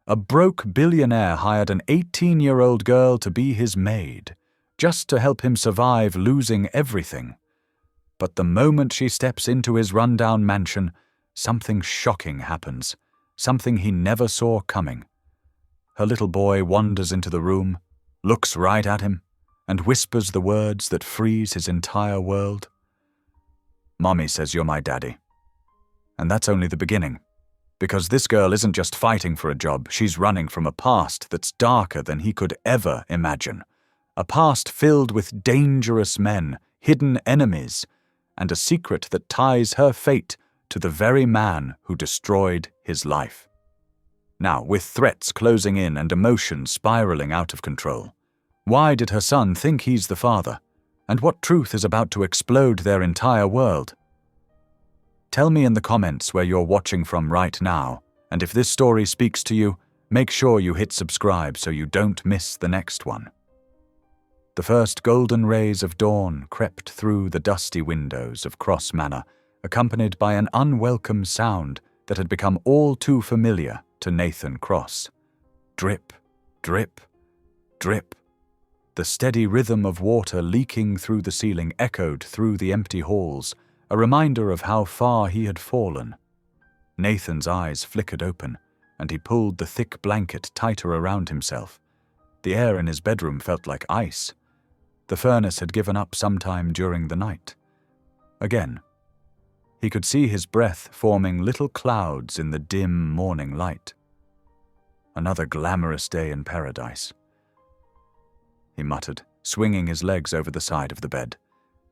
A broke billionaire hired an 18-year-old girl to be his maid, just to help him survive losing everything. But the moment she steps into his rundown mansion, something shocking happens, something he never saw coming. Her little boy wanders into the room, looks right at him, and whispers the words that freeze his entire world. "Mommy says you're my daddy." And that's only the beginning. Because this girl isn't just fighting for a job, she's running from a past that's darker than he could ever imagine. A past filled with dangerous men, hidden enemies, and a secret that ties her fate to the very man who destroyed his life. Now, with threats closing in and emotions spiraling out of control, why did her son think he's the father? And what truth is about to explode their entire world? Tell me in the comments where you're watching from right now, and if this story speaks to you, make sure you hit subscribe so you don't miss the next one. The first golden rays of dawn crept through the dusty windows of Cross Manor, accompanied by an unwelcome sound that had become all too familiar to Nathan Cross. Drip, drip, drip. The steady rhythm of water leaking through the ceiling echoed through the empty halls, a reminder of how far he had fallen. Nathan's eyes flickered open, and he pulled the thick blanket tighter around himself. The air in his bedroom felt like ice. The furnace had given up sometime during the night. Again, he could see his breath forming little clouds in the dim morning light. Another glamorous day in paradise, he muttered, swinging his legs over the side of the bed.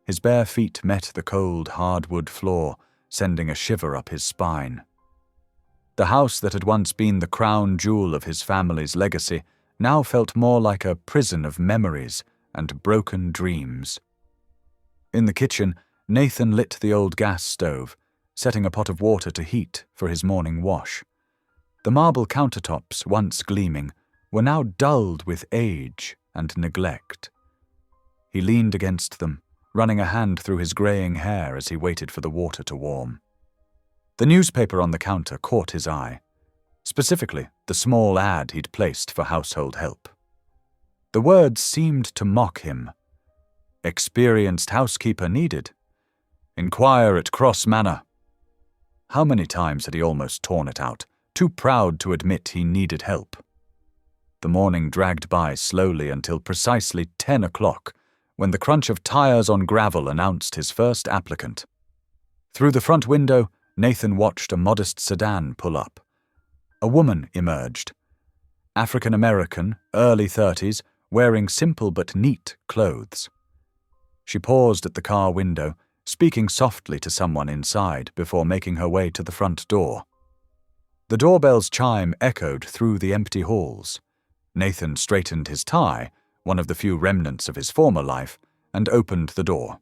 His bare feet met the cold, hardwood floor, sending a shiver up his spine. The house that had once been the crown jewel of his family's legacy now felt more like a prison of memories and broken dreams. In the kitchen, Nathan lit the old gas stove, setting a pot of water to heat for his morning wash. The marble countertops, once gleaming, were now dulled with age and neglect. He leaned against them, running a hand through his graying hair as he waited for the water to warm. The newspaper on the counter caught his eye, specifically the small ad he'd placed for household help. The words seemed to mock him. Experienced housekeeper needed. Inquire at Cross Manor. How many times had he almost torn it out, too proud to admit he needed help? The morning dragged by slowly until precisely 10 o'clock, when the crunch of tires on gravel announced his first applicant. Through the front window, Nathan watched a modest sedan pull up. A woman emerged. African-American, early 30s, wearing simple but neat clothes. She paused at the car window, speaking softly to someone inside before making her way to the front door. The doorbell's chime echoed through the empty halls. Nathan straightened his tie, one of the few remnants of his former life, and opened the door.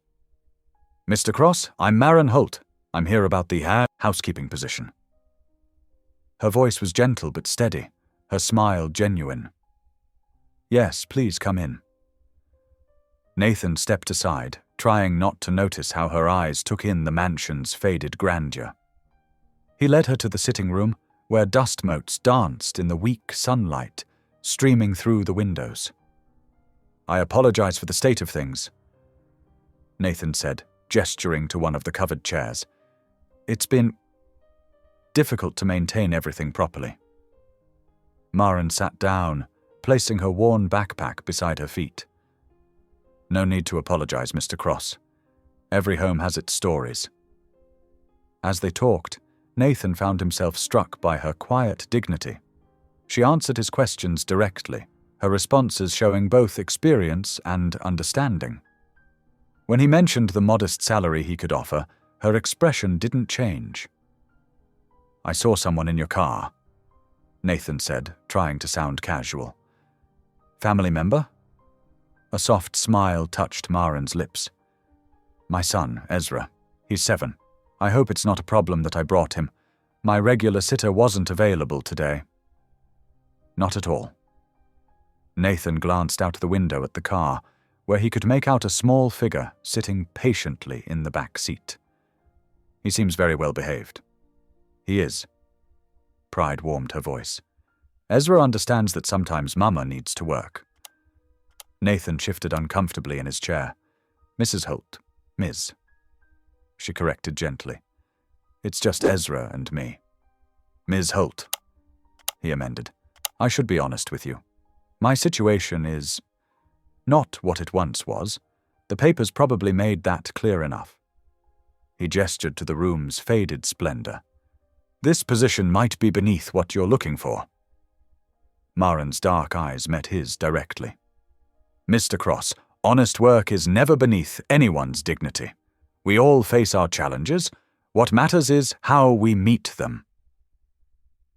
"Mr. Cross, I'm Maren Holt. I'm here about the housekeeping position." Her voice was gentle but steady, her smile genuine. "Yes, please come in." Nathan stepped aside, trying not to notice how her eyes took in the mansion's faded grandeur. He led her to the sitting room, where dust motes danced in the weak sunlight, streaming through the windows. "I apologize for the state of things," Nathan said, gesturing to one of the covered chairs. "It's been difficult to maintain everything properly." Maren sat down, placing her worn backpack beside her feet. "No need to apologize, Mr. Cross. Every home has its stories." As they talked, Nathan found himself struck by her quiet dignity. She answered his questions directly, her responses showing both experience and understanding. When he mentioned the modest salary he could offer, her expression didn't change. "I saw someone in your car," Nathan said, trying to sound casual. "Family member?" A soft smile touched Maren's lips. "My son, Ezra. He's 7. I hope it's not a problem that I brought him. My regular sitter wasn't available today." "Not at all." Nathan glanced out the window at the car, where he could make out a small figure sitting patiently in the back seat. "He seems very well behaved." "He is." Pride warmed her voice. Ezra understands that sometimes Mama needs to work. Nathan shifted uncomfortably in his chair. Mrs. Holt. Ms. She corrected gently. It's just Ezra and me. Ms. Holt, he amended. I should be honest with you. My situation is not what it once was. The papers probably made that clear enough. He gestured to the room's faded splendor. This position might be beneath what you're looking for. Marin's dark eyes met his directly. Mr. Cross, honest work is never beneath anyone's dignity. We all face our challenges. What matters is how we meet them.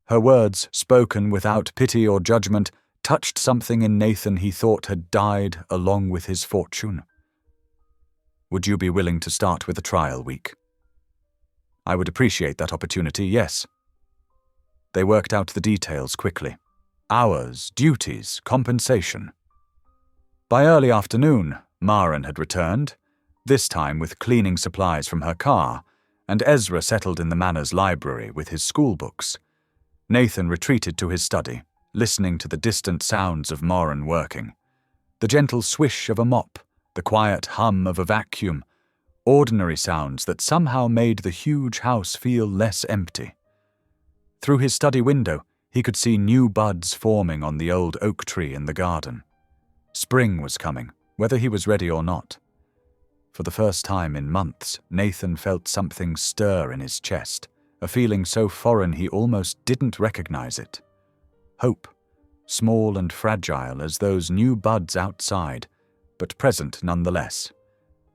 Her words, spoken without pity or judgment, touched something in Nathan he thought had died along with his fortune. Would you be willing to start with a trial week? I would appreciate that opportunity, yes. They worked out the details quickly. Hours, duties, compensation. By early afternoon, Marin had returned, this time with cleaning supplies from her car, and Ezra settled in the Manor's library with his school books. Nathan retreated to his study, listening to the distant sounds of Marin working. The gentle swish of a mop, the quiet hum of a vacuum, ordinary sounds that somehow made the huge house feel less empty. Through his study window, he could see new buds forming on the old oak tree in the garden. Spring was coming, whether he was ready or not. For the first time in months, Nathan felt something stir in his chest, a feeling so foreign he almost didn't recognize it. Hope, small and fragile as those new buds outside, but present nonetheless.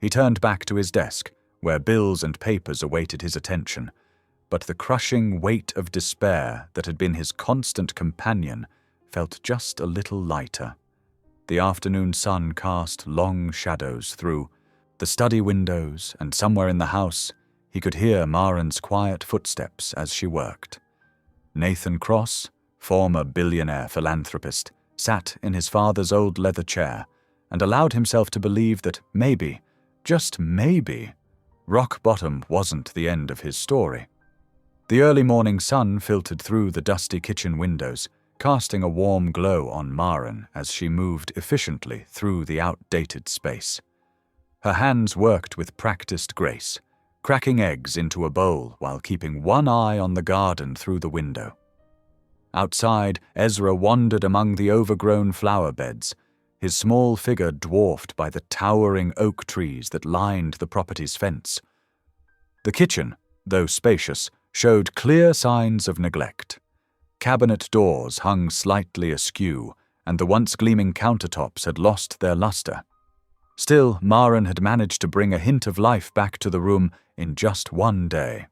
He turned back to his desk, where bills and papers awaited his attention, but the crushing weight of despair that had been his constant companion felt just a little lighter. The afternoon sun cast long shadows through the study windows, and somewhere in the house he could hear Marin's quiet footsteps as she worked. Nathan Cross, former billionaire philanthropist, sat in his father's old leather chair and allowed himself to believe that maybe, just maybe, rock bottom wasn't the end of his story. The early morning sun filtered through the dusty kitchen windows, casting a warm glow on Marin as she moved efficiently through the outdated space. Her hands worked with practiced grace, cracking eggs into a bowl while keeping one eye on the garden through the window. Outside, Ezra wandered among the overgrown flower beds, his small figure dwarfed by the towering oak trees that lined the property's fence. The kitchen, though spacious, showed clear signs of neglect. Cabinet doors hung slightly askew, and the once gleaming countertops had lost their luster. Still, Marin had managed to bring a hint of life back to the room in just one day.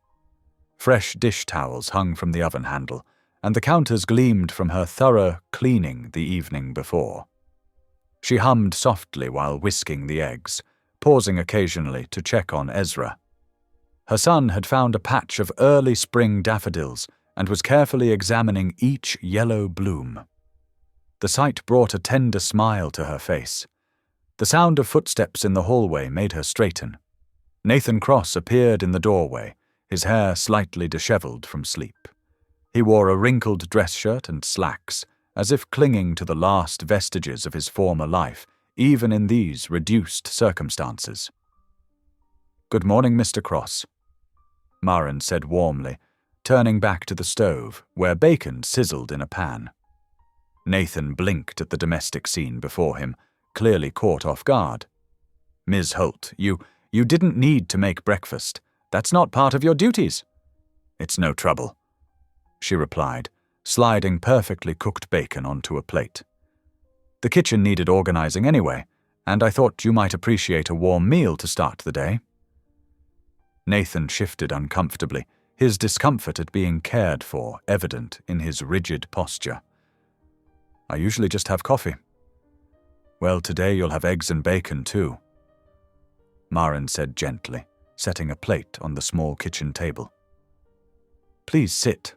Fresh dish towels hung from the oven handle, and the counters gleamed from her thorough cleaning the evening before. She hummed softly while whisking the eggs, pausing occasionally to check on Ezra. Her son had found a patch of early spring daffodils and was carefully examining each yellow bloom. The sight brought a tender smile to her face. The sound of footsteps in the hallway made her straighten. Nathan Cross appeared in the doorway, his hair slightly disheveled from sleep. He wore a wrinkled dress shirt and slacks, as if clinging to the last vestiges of his former life, even in these reduced circumstances. "Good morning, Mr. Cross," Marin said warmly, turning back to the stove, where bacon sizzled in a pan. Nathan blinked at the domestic scene before him, clearly caught off guard. "Ms. Holt, you didn't need to make breakfast. That's not part of your duties." "It's no trouble," she replied, sliding perfectly cooked bacon onto a plate. "The kitchen needed organizing anyway, and I thought you might appreciate a warm meal to start the day." Nathan shifted uncomfortably, his discomfort at being cared for evident in his rigid posture. "I usually just have coffee." "Well, today you'll have eggs and bacon too," Marin said gently, setting a plate on the small kitchen table. "Please sit."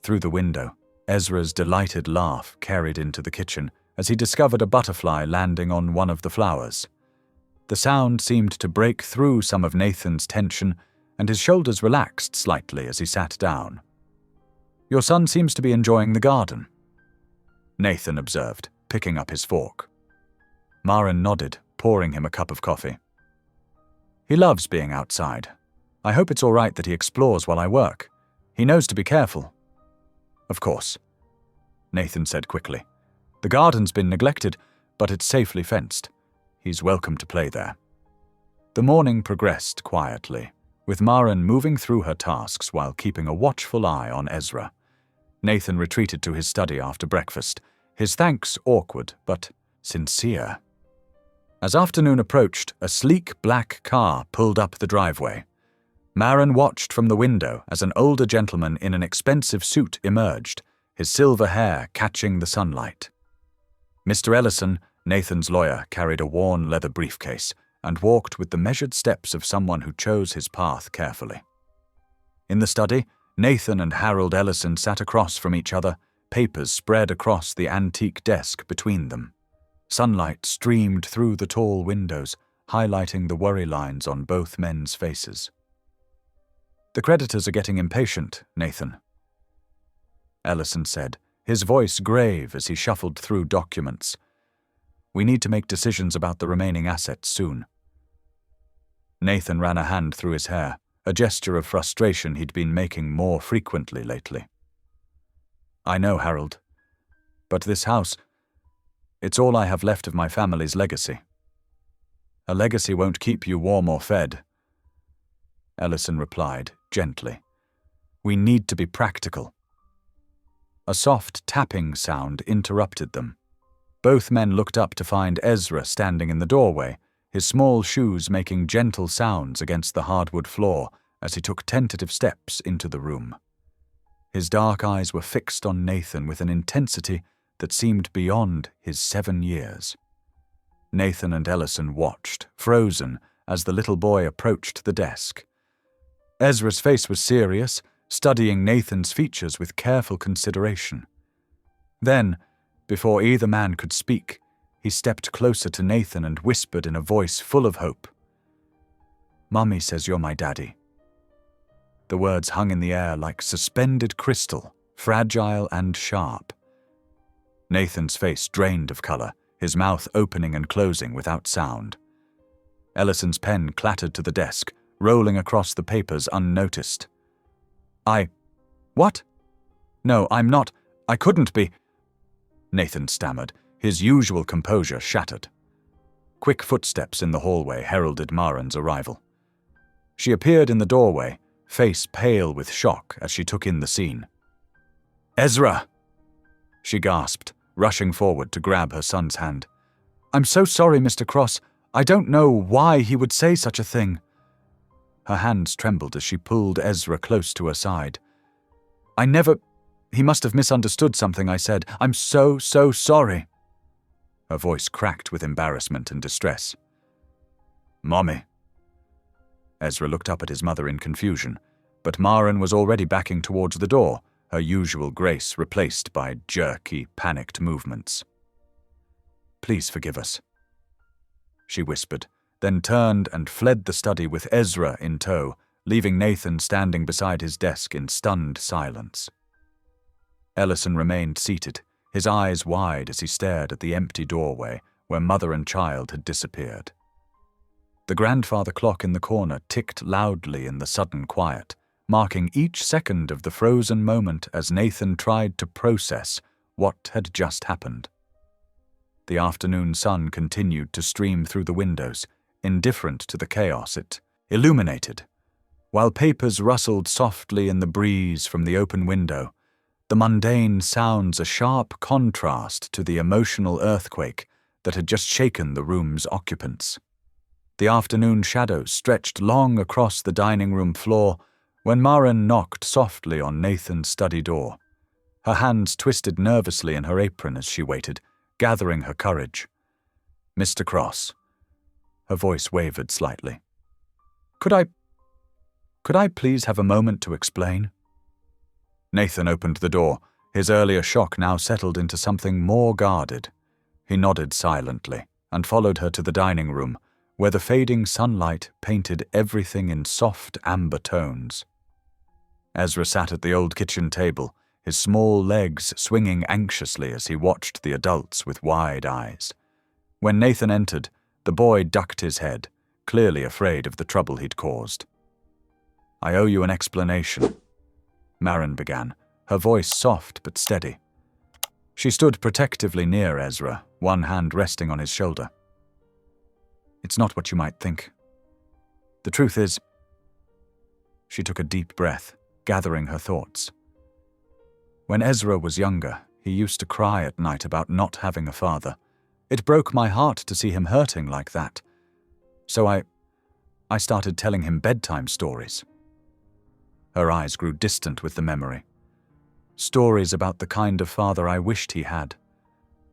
Through the window, Ezra's delighted laugh carried into the kitchen as he discovered a butterfly landing on one of the flowers. The sound seemed to break through some of Nathan's tension, and his shoulders relaxed slightly as he sat down. Your son seems to be enjoying the garden, Nathan observed, picking up his fork. Maren nodded, pouring him a cup of coffee. He loves being outside. I hope it's all right that he explores while I work. He knows to be careful. Of course, Nathan said quickly. The garden's been neglected, but it's safely fenced. He's welcome to play there. The morning progressed quietly, with Maren moving through her tasks while keeping a watchful eye on Ezra. Nathan retreated to his study after breakfast, his thanks awkward but sincere. As afternoon approached, a sleek black car pulled up the driveway. Maren watched from the window as an older gentleman in an expensive suit emerged, his silver hair catching the sunlight. Mr. Ellison, Nathan's lawyer, carried a worn leather briefcase and walked with the measured steps of someone who chose his path carefully. In the study, Nathan and Harold Ellison sat across from each other, papers spread across the antique desk between them. Sunlight streamed through the tall windows, highlighting the worry lines on both men's faces. The creditors are getting impatient, Nathan, Ellison said, his voice grave as he shuffled through documents. We need to make decisions about the remaining assets soon. Nathan ran a hand through his hair, a gesture of frustration he'd been making more frequently lately. I know, Harold, but this house, it's all I have left of my family's legacy. A legacy won't keep you warm or fed, Ellison replied, gently. We need to be practical. A soft tapping sound interrupted them. Both men looked up to find Ezra standing in the doorway, his small shoes making gentle sounds against the hardwood floor as he took tentative steps into the room. His dark eyes were fixed on Nathan with an intensity that seemed beyond his 7 years. Nathan and Ellison watched, frozen, as the little boy approached the desk. Ezra's face was serious, studying Nathan's features with careful consideration. Then, before either man could speak, he stepped closer to Nathan and whispered in a voice full of hope. Mummy says you're my daddy. The words hung in the air like suspended crystal, fragile and sharp. Nathan's face drained of color, his mouth opening and closing without sound. Ellison's pen clattered to the desk, rolling across the papers unnoticed. What? No, I'm not. I couldn't be. Nathan stammered, his usual composure shattered. Quick footsteps in the hallway heralded Maren's arrival. She appeared in the doorway, face pale with shock as she took in the scene. Ezra! She gasped, rushing forward to grab her son's hand. I'm so sorry, Mr. Cross. I don't know why he would say such a thing. Her hands trembled as she pulled Ezra close to her side. He must have misunderstood something I said. I'm so sorry. Her voice cracked with embarrassment and distress. Mommy. Ezra looked up at his mother in confusion, but Maren was already backing towards the door, her usual grace replaced by jerky, panicked movements. Please forgive us, she whispered, then turned and fled the study with Ezra in tow, leaving Nathan standing beside his desk in stunned silence. Ellison remained seated, his eyes wide as he stared at the empty doorway where mother and child had disappeared. The grandfather clock in the corner ticked loudly in the sudden quiet, marking each second of the frozen moment as Nathan tried to process what had just happened. The afternoon sun continued to stream through the windows, indifferent to the chaos it illuminated. While papers rustled softly in the breeze from the open window, the mundane sounds a sharp contrast to the emotional earthquake that had just shaken the room's occupants. The afternoon shadows stretched long across the dining room floor when Maren knocked softly on Nathan's study door. Her hands twisted nervously in her apron as she waited, gathering her courage. Mr. Cross. Her voice wavered slightly. Could I please have a moment to explain? Nathan opened the door, his earlier shock now settled into something more guarded. He nodded silently and followed her to the dining room, where the fading sunlight painted everything in soft amber tones. Ezra sat at the old kitchen table, his small legs swinging anxiously as he watched the adults with wide eyes. When Nathan entered, the boy ducked his head, clearly afraid of the trouble he'd caused. "I owe you an explanation," Maren began, her voice soft but steady. She stood protectively near Ezra, one hand resting on his shoulder. "It's not what you might think. The truth is—" She took a deep breath, gathering her thoughts. "When Ezra was younger, he used to cry at night about not having a father. It broke my heart to see him hurting like that. So I started telling him bedtime stories." Her eyes grew distant with the memory. "Stories about the kind of father I wished he had.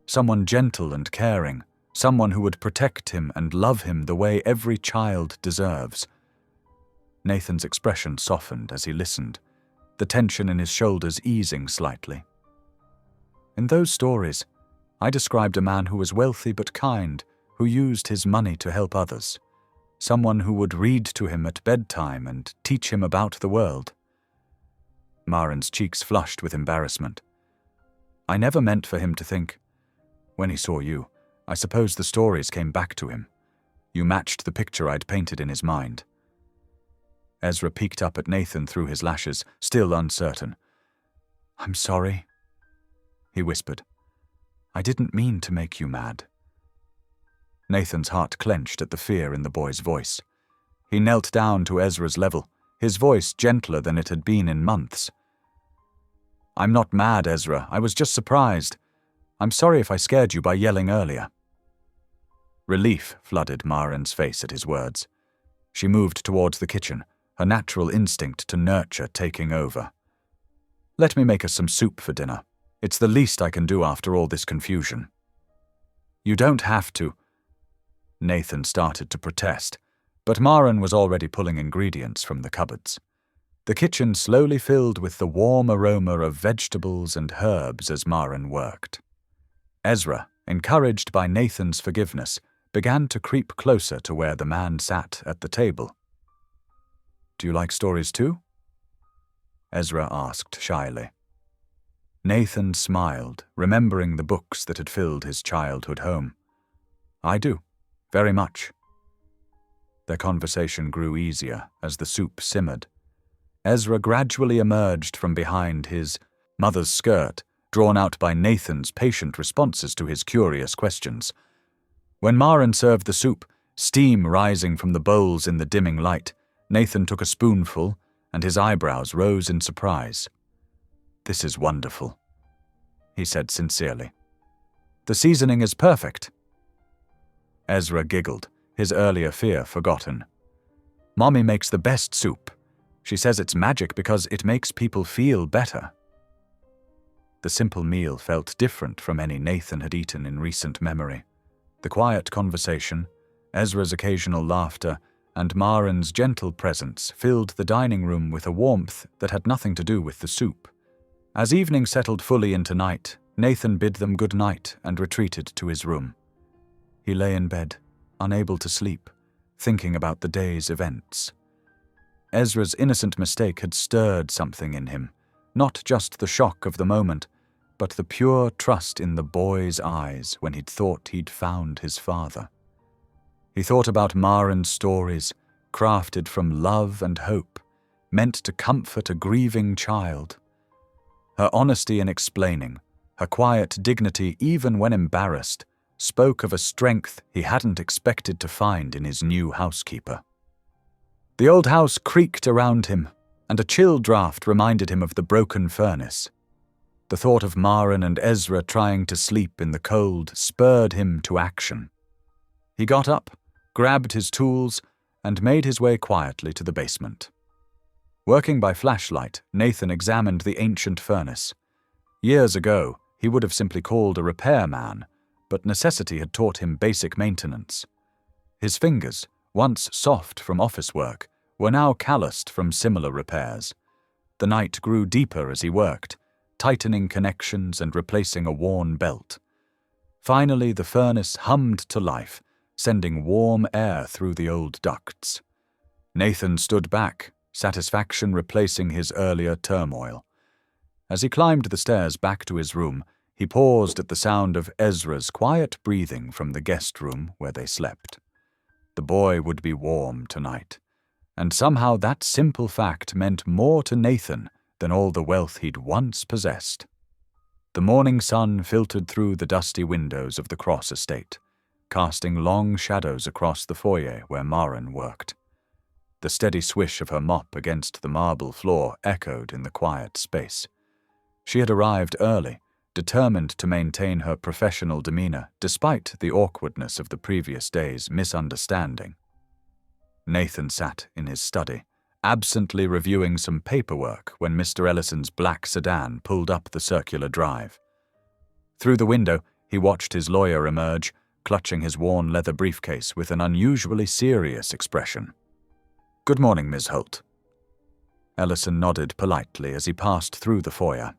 Someone gentle and caring, someone who would protect him and love him the way every child deserves." Nathan's expression softened as he listened, the tension in his shoulders easing slightly. "In those stories, I described a man who was wealthy but kind, who used his money to help others. Someone who would read to him at bedtime and teach him about the world." Maren's cheeks flushed with embarrassment. "I never meant for him to think. When he saw you, I suppose the stories came back to him. You matched the picture I'd painted in his mind." Ezra peeked up at Nathan through his lashes, still uncertain. "I'm sorry," he whispered. "I didn't mean to make you mad." Nathan's heart clenched at the fear in the boy's voice. He knelt down to Ezra's level, his voice gentler than it had been in months. "I'm not mad, Ezra. I was just surprised. I'm sorry if I scared you by yelling earlier." Relief flooded Maren's face at his words. She moved towards the kitchen, her natural instinct to nurture taking over. "Let me make us some soup for dinner. It's the least I can do after all this confusion." "You don't have to." Nathan started to protest, but Maren was already pulling ingredients from the cupboards. The kitchen slowly filled with the warm aroma of vegetables and herbs as Maren worked. Ezra, encouraged by Nathan's forgiveness, began to creep closer to where the man sat at the table. "Do you like stories too?" Ezra asked shyly. Nathan smiled, remembering the books that had filled his childhood home. "I do, very much." Their conversation grew easier as the soup simmered. Ezra gradually emerged from behind his mother's skirt, drawn out by Nathan's patient responses to his curious questions. When Maren served the soup, steam rising from the bowls in the dimming light, Nathan took a spoonful, and his eyebrows rose in surprise. "This is wonderful," he said sincerely. "The seasoning is perfect." Ezra giggled, his earlier fear forgotten. "Mommy makes the best soup. She says it's magic because it makes people feel better." The simple meal felt different from any Nathan had eaten in recent memory. The quiet conversation, Ezra's occasional laughter, and Maren's gentle presence filled the dining room with a warmth that had nothing to do with the soup. As evening settled fully into night, Nathan bid them good night and retreated to his room. He lay in bed, unable to sleep, thinking about the day's events. Ezra's innocent mistake had stirred something in him, not just the shock of the moment, but the pure trust in the boy's eyes when he'd thought he'd found his father. He thought about Maren's stories, crafted from love and hope, meant to comfort a grieving child. Her honesty in explaining, her quiet dignity even when embarrassed, spoke of a strength he hadn't expected to find in his new housekeeper. The old house creaked around him, and a chill draft reminded him of the broken furnace. The thought of Maren and Ezra trying to sleep in the cold spurred him to action. He got up, grabbed his tools, and made his way quietly to the basement. Working by flashlight, Nathan examined the ancient furnace. Years ago, he would have simply called a repairman, but necessity had taught him basic maintenance. His fingers, once soft from office work, were now calloused from similar repairs. The night grew deeper as he worked, tightening connections and replacing a worn belt. Finally, the furnace hummed to life, sending warm air through the old ducts. Nathan stood back, satisfaction replacing his earlier turmoil. As he climbed the stairs back to his room, he paused at the sound of Ezra's quiet breathing from the guest room where they slept. The boy would be warm tonight, and somehow that simple fact meant more to Nathan than all the wealth he'd once possessed. The morning sun filtered through the dusty windows of the Cross estate, casting long shadows across the foyer where Maren worked. The steady swish of her mop against the marble floor echoed in the quiet space. She had arrived early, determined to maintain her professional demeanor despite the awkwardness of the previous day's misunderstanding. Nathan sat in his study, absently reviewing some paperwork when Mr. Ellison's black sedan pulled up the circular drive. Through the window, he watched his lawyer emerge, clutching his worn leather briefcase with an unusually serious expression. "Good morning, Ms. Holt." Ellison nodded politely as he passed through the foyer.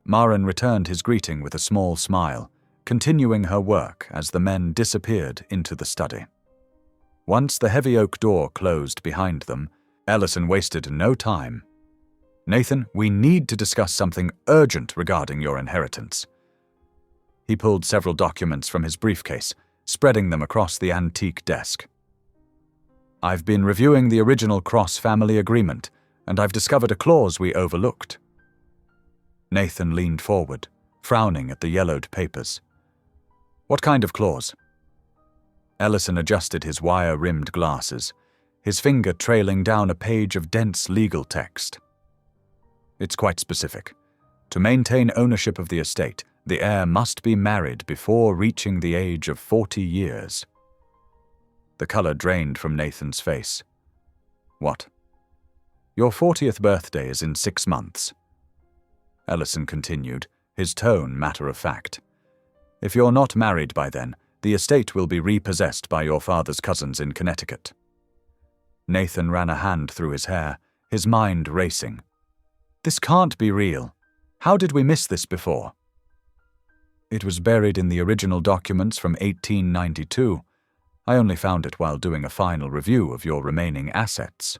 Maren returned his greeting with a small smile, continuing her work as the men disappeared into the study. Once the heavy oak door closed behind them, Ellison wasted no time. "Nathan, we need to discuss something urgent regarding your inheritance." He pulled several documents from his briefcase, spreading them across the antique desk. "I've been reviewing the original Cross family agreement, and I've discovered a clause we overlooked." Nathan leaned forward, frowning at the yellowed papers. "What kind of clause?" Ellison adjusted his wire-rimmed glasses, his finger trailing down a page of dense legal text. "It's quite specific. To maintain ownership of the estate, the heir must be married before reaching the age of 40 years. The color drained from Nathan's face. "What?" "Your 40th birthday is in 6 months. Ellison continued, his tone matter-of-fact. "If you're not married by then, the estate will be repossessed by your father's cousins in Connecticut." Nathan ran a hand through his hair, his mind racing. "This can't be real. How did we miss this before?" "It was buried in the original documents from 1892. I only found it while doing a final review of your remaining assets."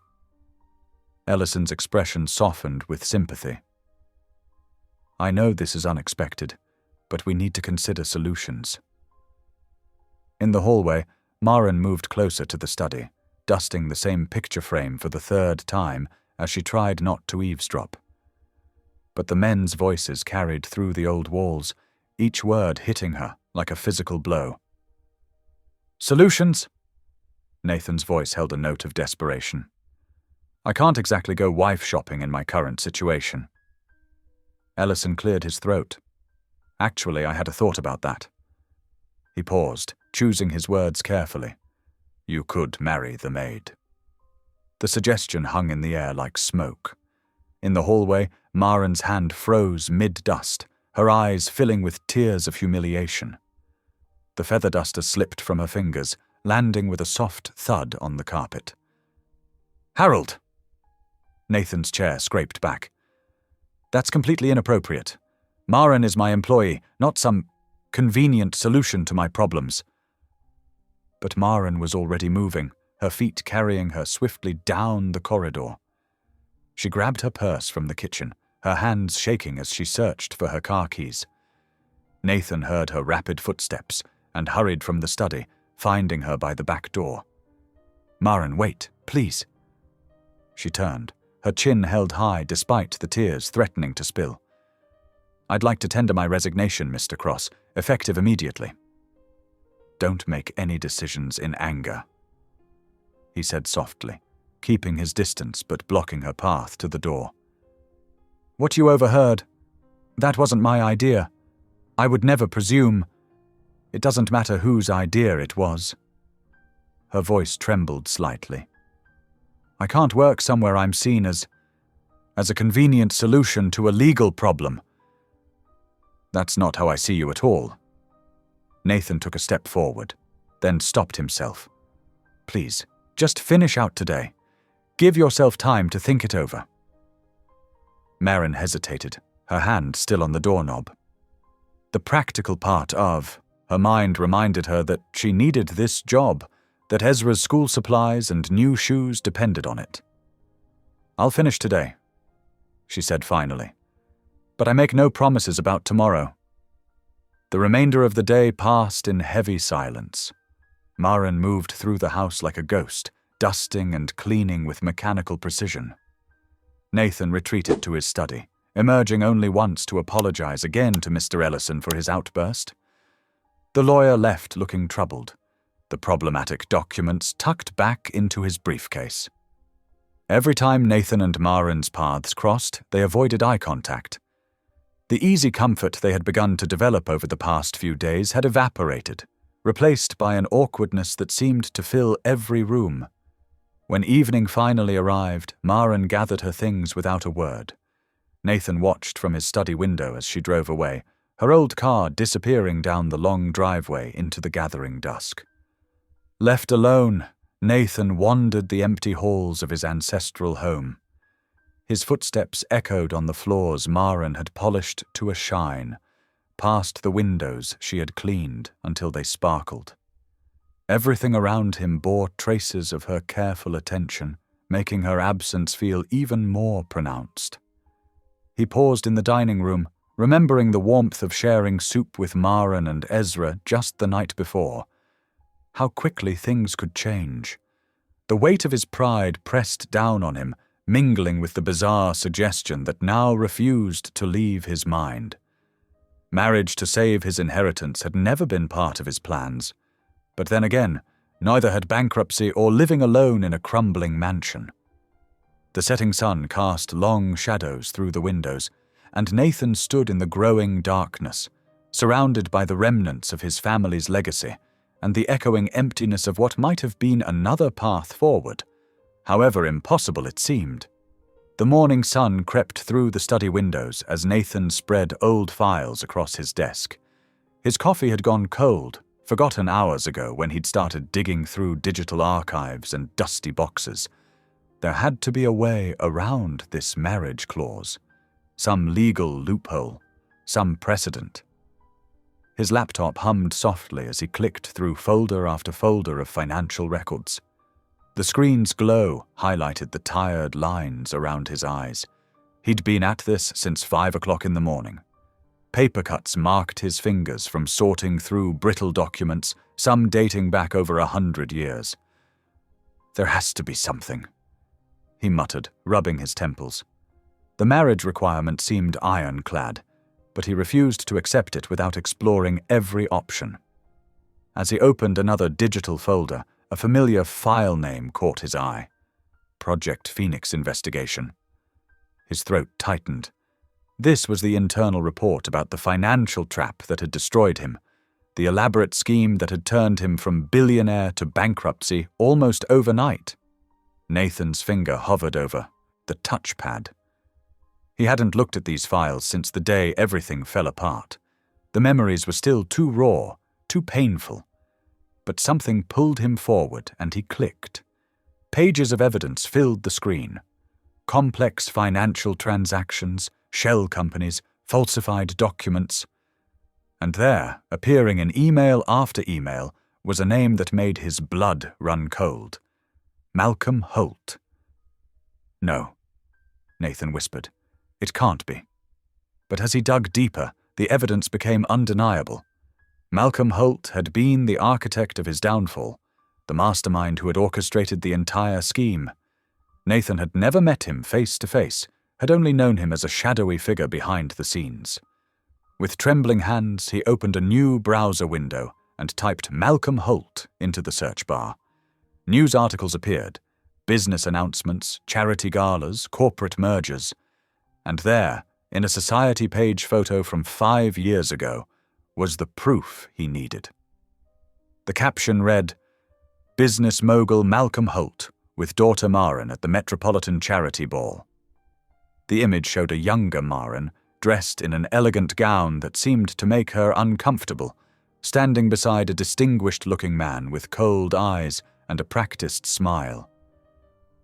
Ellison's expression softened with sympathy. "I know this is unexpected, but we need to consider solutions." In the hallway, Maren moved closer to the study, dusting the same picture frame for the 3rd time as she tried not to eavesdrop. But the men's voices carried through the old walls, each word hitting her like a physical blow. "Solutions?" Nathan's voice held a note of desperation. "I can't exactly go wife shopping in my current situation." Ellison cleared his throat. "Actually, I had a thought about that." He paused, choosing his words carefully. "You could marry the maid." The suggestion hung in the air like smoke. In the hallway, Maren's hand froze mid-dust, her eyes filling with tears of humiliation. The feather duster slipped from her fingers, landing with a soft thud on the carpet. "Harold!" Nathan's chair scraped back. "That's completely inappropriate. Maren is my employee, not some convenient solution to my problems." But Maren was already moving, her feet carrying her swiftly down the corridor. She grabbed her purse from the kitchen, her hands shaking as she searched for her car keys. Nathan heard her rapid footsteps and hurried from the study, finding her by the back door. "Maren, wait, please." She turned, her chin held high despite the tears threatening to spill. "I'd like to tender my resignation, Mr. Cross, effective immediately." "Don't make any decisions in anger," he said softly, keeping his distance but blocking her path to the door. "What you overheard, that wasn't my idea. I would never presume. It doesn't matter whose idea it was." Her voice trembled slightly. "I can't work somewhere I'm seen as a convenient solution to a legal problem." "That's not how I see you at all." Nathan took a step forward, then stopped himself. "Please, just finish out today. Give yourself time to think it over." Maren hesitated, her hand still on the doorknob. The practical part of her mind reminded her that she needed this job, that Ezra's school supplies and new shoes depended on it. "I'll finish today," she said finally. but I make no promises about tomorrow." The remainder of the day passed in heavy silence. Maren moved through the house like a ghost, dusting and cleaning with mechanical precision. Nathan retreated to his study, emerging only once to apologize again to Mr. Ellison for his outburst. The lawyer left looking troubled, the problematic documents tucked back into his briefcase. Every time Nathan and Maren's paths crossed, they avoided eye contact. The easy comfort they had begun to develop over the past few days had evaporated, replaced by an awkwardness that seemed to fill every room. When evening finally arrived, Maren gathered her things without a word. Nathan watched from his study window as she drove away, her old car disappearing down the long driveway into the gathering dusk. Left alone, Nathan wandered the empty halls of his ancestral home. His footsteps echoed on the floors Maren had polished to a shine, past the windows she had cleaned until they sparkled. Everything around him bore traces of her careful attention, making her absence feel even more pronounced. He paused in the dining room, remembering the warmth of sharing soup with Maren and Ezra just the night before. How quickly things could change. The weight of his pride pressed down on him, mingling with the bizarre suggestion that now refused to leave his mind. Marriage to save his inheritance had never been part of his plans. But then again, neither had bankruptcy or living alone in a crumbling mansion. The setting sun cast long shadows through the windows, and Nathan stood in the growing darkness, surrounded by the remnants of his family's legacy and the echoing emptiness of what might have been another path forward, however impossible it seemed. The morning sun crept through the study windows as Nathan spread old files across his desk. His coffee had gone cold, forgotten hours ago when he'd started digging through digital archives and dusty boxes. There had to be a way around this marriage clause, some legal loophole, some precedent. His laptop hummed softly as he clicked through folder after folder of financial records. The screen's glow highlighted the tired lines around his eyes. He'd been at this since 5 o'clock in the morning. Paper cuts marked his fingers from sorting through brittle documents, some dating back over 100 years. "There has to be something," he muttered, rubbing his temples. The marriage requirement seemed ironclad, but he refused to accept it without exploring every option. As he opened another digital folder, a familiar file name caught his eye. Project Phoenix Investigation. His throat tightened. This was the internal report about the financial trap that had destroyed him, the elaborate scheme that had turned him from billionaire to bankruptcy almost overnight. Nathan's finger hovered over the touchpad. He hadn't looked at these files since the day everything fell apart. The memories were still too raw, too painful. But something pulled him forward and he clicked. Pages of evidence filled the screen. Complex financial transactions, shell companies, falsified documents. And there, appearing in email after email, was a name that made his blood run cold. Malcolm Holt. "No," Nathan whispered. "It can't be." But as he dug deeper, the evidence became undeniable. Malcolm Holt had been the architect of his downfall, the mastermind who had orchestrated the entire scheme. Nathan had never met him face to face, had only known him as a shadowy figure behind the scenes. With trembling hands, he opened a new browser window and typed Malcolm Holt into the search bar. News articles appeared, business announcements, charity galas, corporate mergers. And there, in a society page photo from 5 years ago, was the proof he needed. The caption read, "Business mogul Malcolm Holt with daughter Maren at the Metropolitan Charity Ball." The image showed a younger Maren, dressed in an elegant gown that seemed to make her uncomfortable, standing beside a distinguished-looking man with cold eyes and a practiced smile.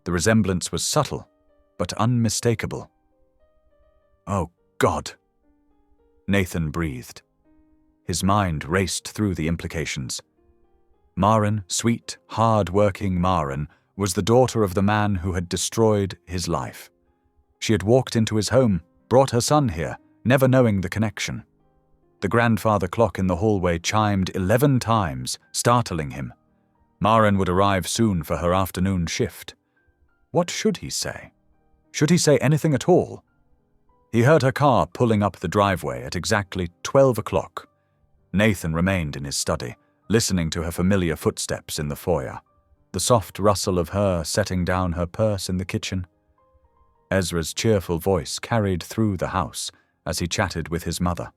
The resemblance was subtle, but unmistakable. "Oh, God!" Nathan breathed. His mind raced through the implications. Maren, sweet, hard-working Maren, was the daughter of the man who had destroyed his life. She had walked into his home, brought her son here, never knowing the connection. The grandfather clock in the hallway chimed 11 times, startling him. Maren would arrive soon for her afternoon shift. What should he say? Should he say anything at all? He heard her car pulling up the driveway at exactly 12 o'clock. Nathan remained in his study, listening to her familiar footsteps in the foyer, the soft rustle of her setting down her purse in the kitchen. Ezra's cheerful voice carried through the house as he chatted with his mother.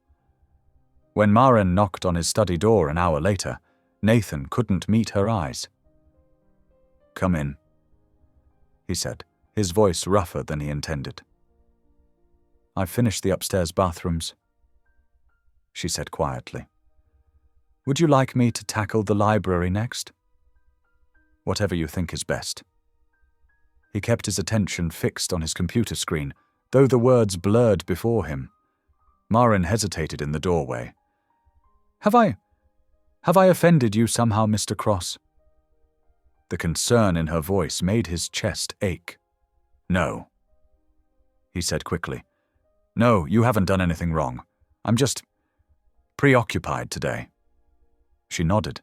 When Maren knocked on his study door an hour later, Nathan couldn't meet her eyes. "Come in," he said, his voice rougher than he intended. "I've finished the upstairs bathrooms," she said quietly. "Would you like me to tackle the library next?" "Whatever you think is best." He kept his attention fixed on his computer screen, though the words blurred before him. Maren hesitated in the doorway. Have I offended you somehow, Mr. Cross?" The concern in her voice made his chest ache. "No," he said quickly. "No, you haven't done anything wrong. I'm just preoccupied today." She nodded,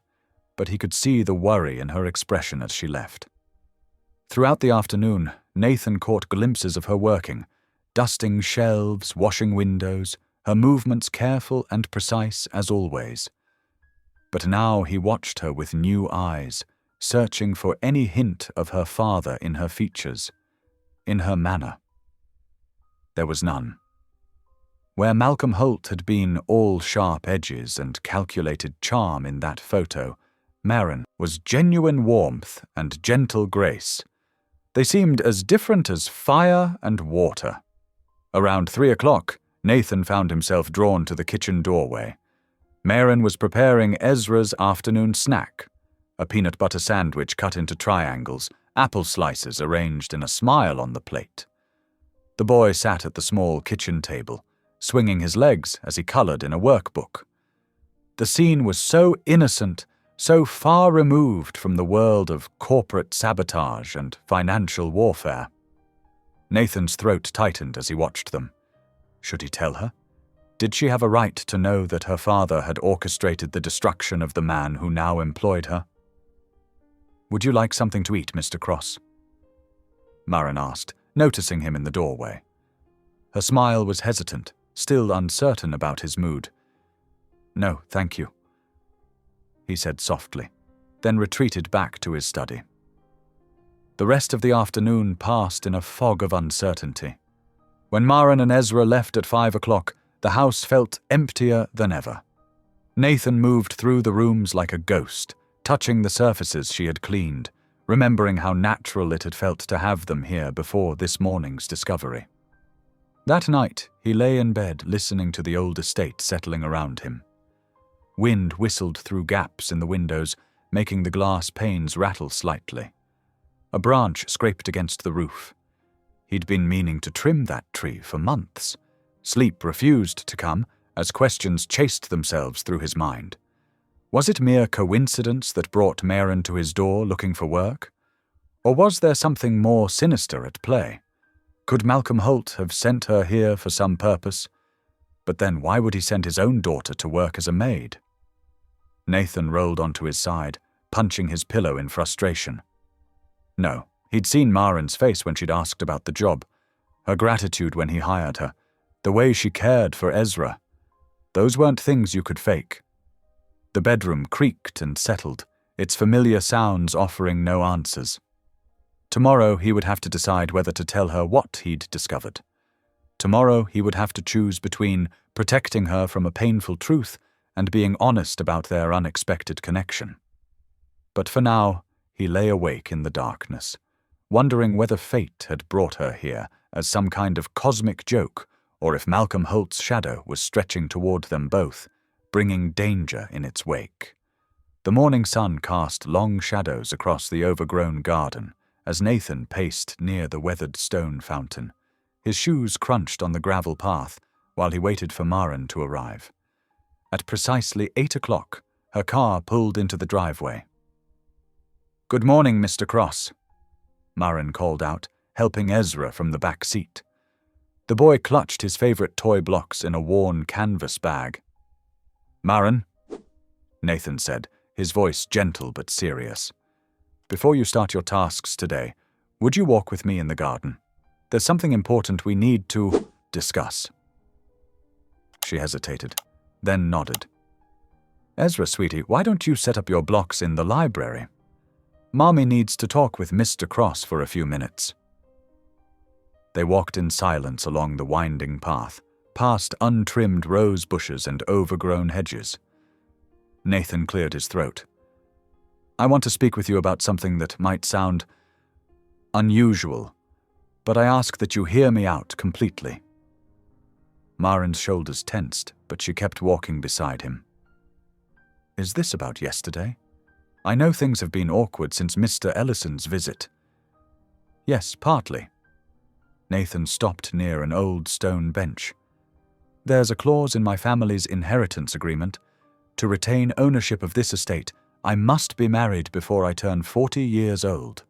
but he could see the worry in her expression as she left. Throughout the afternoon, Nathan caught glimpses of her working, dusting shelves, washing windows, her movements careful and precise as always. But now he watched her with new eyes, searching for any hint of her father in her features, in her manner. There was none. Where Malcolm Holt had been all sharp edges and calculated charm in that photo, Maren was genuine warmth and gentle grace. They seemed as different as fire and water. Around 3 o'clock, Nathan found himself drawn to the kitchen doorway. Maren was preparing Ezra's afternoon snack, a peanut butter sandwich cut into triangles, apple slices arranged in a smile on the plate. The boy sat at the small kitchen table, swinging his legs as he colored in a workbook. The scene was so innocent, so far removed from the world of corporate sabotage and financial warfare. Nathan's throat tightened as he watched them. Should he tell her? Did she have a right to know that her father had orchestrated the destruction of the man who now employed her? "Would you like something to eat, Mr. Cross?" Maren asked, noticing him in the doorway. Her smile was hesitant, still uncertain about his mood. "No, thank you," he said softly, then retreated back to his study. The rest of the afternoon passed in a fog of uncertainty. When Maren and Ezra left at 5 o'clock, the house felt emptier than ever. Nathan moved through the rooms like a ghost, touching the surfaces she had cleaned, remembering how natural it had felt to have them here before this morning's discovery. That night, he lay in bed listening to the old estate settling around him. Wind whistled through gaps in the windows, making the glass panes rattle slightly. A branch scraped against the roof. He'd been meaning to trim that tree for months. Sleep refused to come as questions chased themselves through his mind. Was it mere coincidence that brought Maren to his door looking for work? Or was there something more sinister at play? Could Malcolm Holt have sent her here for some purpose? But then why would he send his own daughter to work as a maid? Nathan rolled onto his side, punching his pillow in frustration. No, he'd seen Maren's face when she'd asked about the job, her gratitude when he hired her, the way she cared for Ezra. Those weren't things you could fake. The bedroom creaked and settled, its familiar sounds offering no answers. Tomorrow he would have to decide whether to tell her what he'd discovered. Tomorrow he would have to choose between protecting her from a painful truth and being honest about their unexpected connection. But for now, he lay awake in the darkness, wondering whether fate had brought her here as some kind of cosmic joke, or if Malcolm Holt's shadow was stretching toward them both, bringing danger in its wake. The morning sun cast long shadows across the overgrown garden as Nathan paced near the weathered stone fountain. His shoes crunched on the gravel path while he waited for Maren to arrive. At precisely 8 o'clock, her car pulled into the driveway. "Good morning, Mr. Cross," Maren called out, helping Ezra from the back seat. The boy clutched his favorite toy blocks in a worn canvas bag. "Maren," Nathan said, his voice gentle but serious. "Before you start your tasks today, would you walk with me in the garden? There's something important we need to discuss." She hesitated, then nodded. "Ezra, sweetie, why don't you set up your blocks in the library? Mommy needs to talk with Mr. Cross for a few minutes." They walked in silence along the winding path, past untrimmed rose bushes and overgrown hedges. Nathan cleared his throat. "I want to speak with you about something that might sound unusual, but I ask that you hear me out completely." Maren's shoulders tensed, but she kept walking beside him. "Is this about yesterday? I know things have been awkward since Mr. Ellison's visit." "Yes, partly." Nathan stopped near an old stone bench. "There's a clause in my family's inheritance agreement. To retain ownership of this estate, I must be married before I turn 40 years old.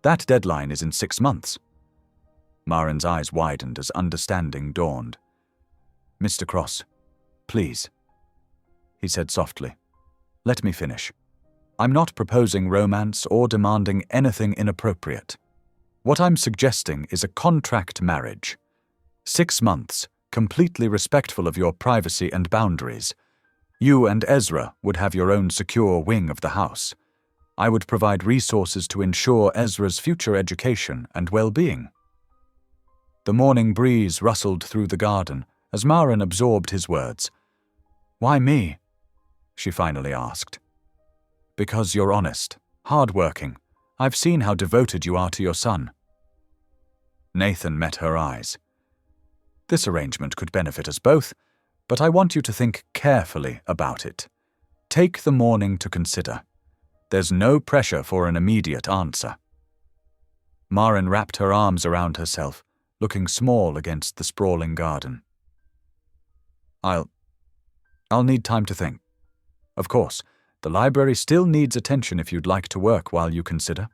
That deadline is in 6 months. Maren's eyes widened as understanding dawned. "Mr. Cross, please," he said softly. "Let me finish. I'm not proposing romance or demanding anything inappropriate. What I'm suggesting is a contract marriage. 6 months, completely respectful of your privacy and boundaries. You and Ezra would have your own secure wing of the house. I would provide resources to ensure Ezra's future education and well-being." The morning breeze rustled through the garden as Maren absorbed his words. "Why me?" she finally asked. "Because you're honest, hard-working. I've seen how devoted you are to your son." Nathan met her eyes. "This arrangement could benefit us both, but I want you to think carefully about it. Take the morning to consider. There's no pressure for an immediate answer." Maren wrapped her arms around herself, looking small against the sprawling garden. I'll need time to think. Of course, the library still needs attention if you'd like to work while you consider."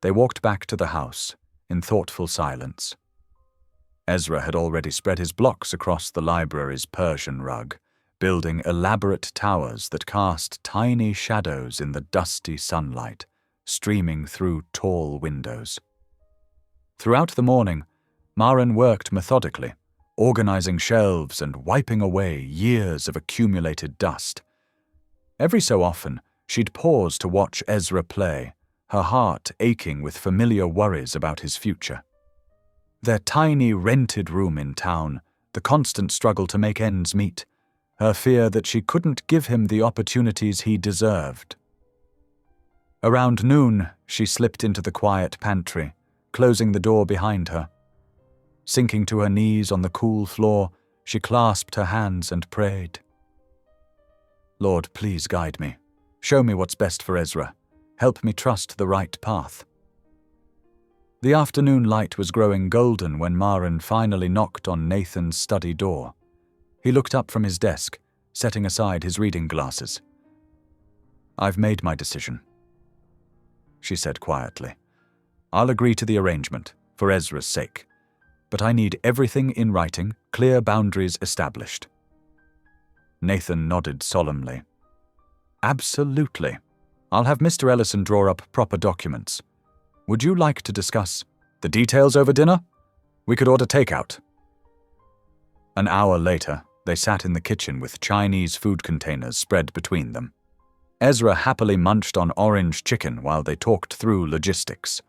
They walked back to the house, in thoughtful silence. Ezra had already spread his blocks across the library's Persian rug, building elaborate towers that cast tiny shadows in the dusty sunlight, streaming through tall windows. Throughout the morning, Maren worked methodically, organizing shelves and wiping away years of accumulated dust. Every so often, she'd pause to watch Ezra play, her heart aching with familiar worries about his future. Their tiny rented room in town, the constant struggle to make ends meet, her fear that she couldn't give him the opportunities he deserved. Around noon, she slipped into the quiet pantry, closing the door behind her. Sinking to her knees on the cool floor, she clasped her hands and prayed. "Lord, please guide me. Show me what's best for Ezra. Help me trust the right path." The afternoon light was growing golden when Maren finally knocked on Nathan's study door. He looked up from his desk, setting aside his reading glasses. "I've made my decision," she said quietly. "I'll agree to the arrangement, for Ezra's sake. But I need everything in writing, clear boundaries established." Nathan nodded solemnly. "Absolutely. I'll have Mr. Ellison draw up proper documents. Would you like to discuss the details over dinner? We could order takeout." An hour later, they sat in the kitchen with Chinese food containers spread between them. Ezra happily munched on orange chicken while they talked through logistics.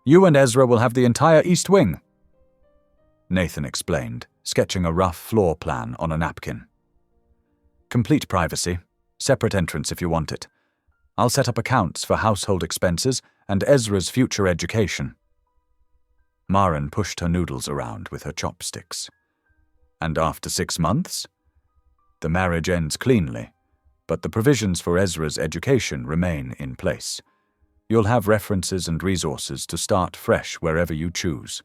"You and Ezra will have the entire East Wing," Nathan explained, sketching a rough floor plan on a napkin. "Complete privacy, separate entrance if you want it. I'll set up accounts for household expenses and Ezra's future education." Maren pushed her noodles around with her chopsticks. "And after 6 months? The marriage ends cleanly, but the provisions for Ezra's education remain in place. You'll have references and resources to start fresh wherever you choose."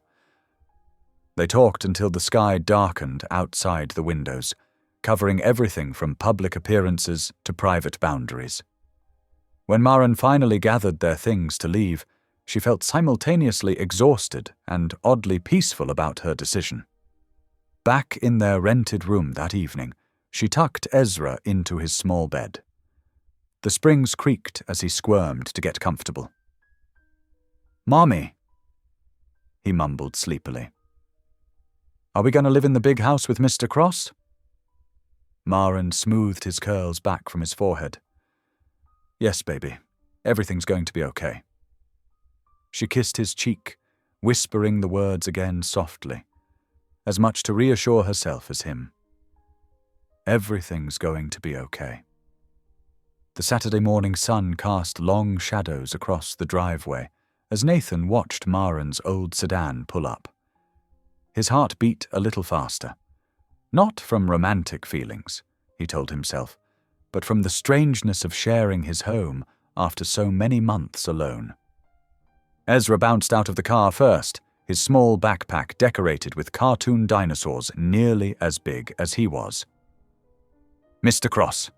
They talked until the sky darkened outside the windows, covering everything from public appearances to private boundaries. When Maren finally gathered their things to leave, She felt simultaneously exhausted and oddly peaceful about her decision. Back in their rented room that evening, she tucked Ezra into his small bed. The springs creaked as he squirmed to get comfortable. "Mommy," he mumbled sleepily. "Are we going to live in the big house with Mr. Cross?" Maren smoothed his curls back from his forehead. "Yes, baby. Everything's going to be okay." She kissed his cheek, whispering the words again softly, as much to reassure herself as him. Everything's going to be okay. The Saturday morning sun cast long shadows across the driveway as Nathan watched Maren's old sedan pull up. His heart beat a little faster. Not from romantic feelings, he told himself, but from the strangeness of sharing his home after so many months alone. Ezra bounced out of the car first, his small backpack decorated with cartoon dinosaurs nearly as big as he was. "Mr. Cross,"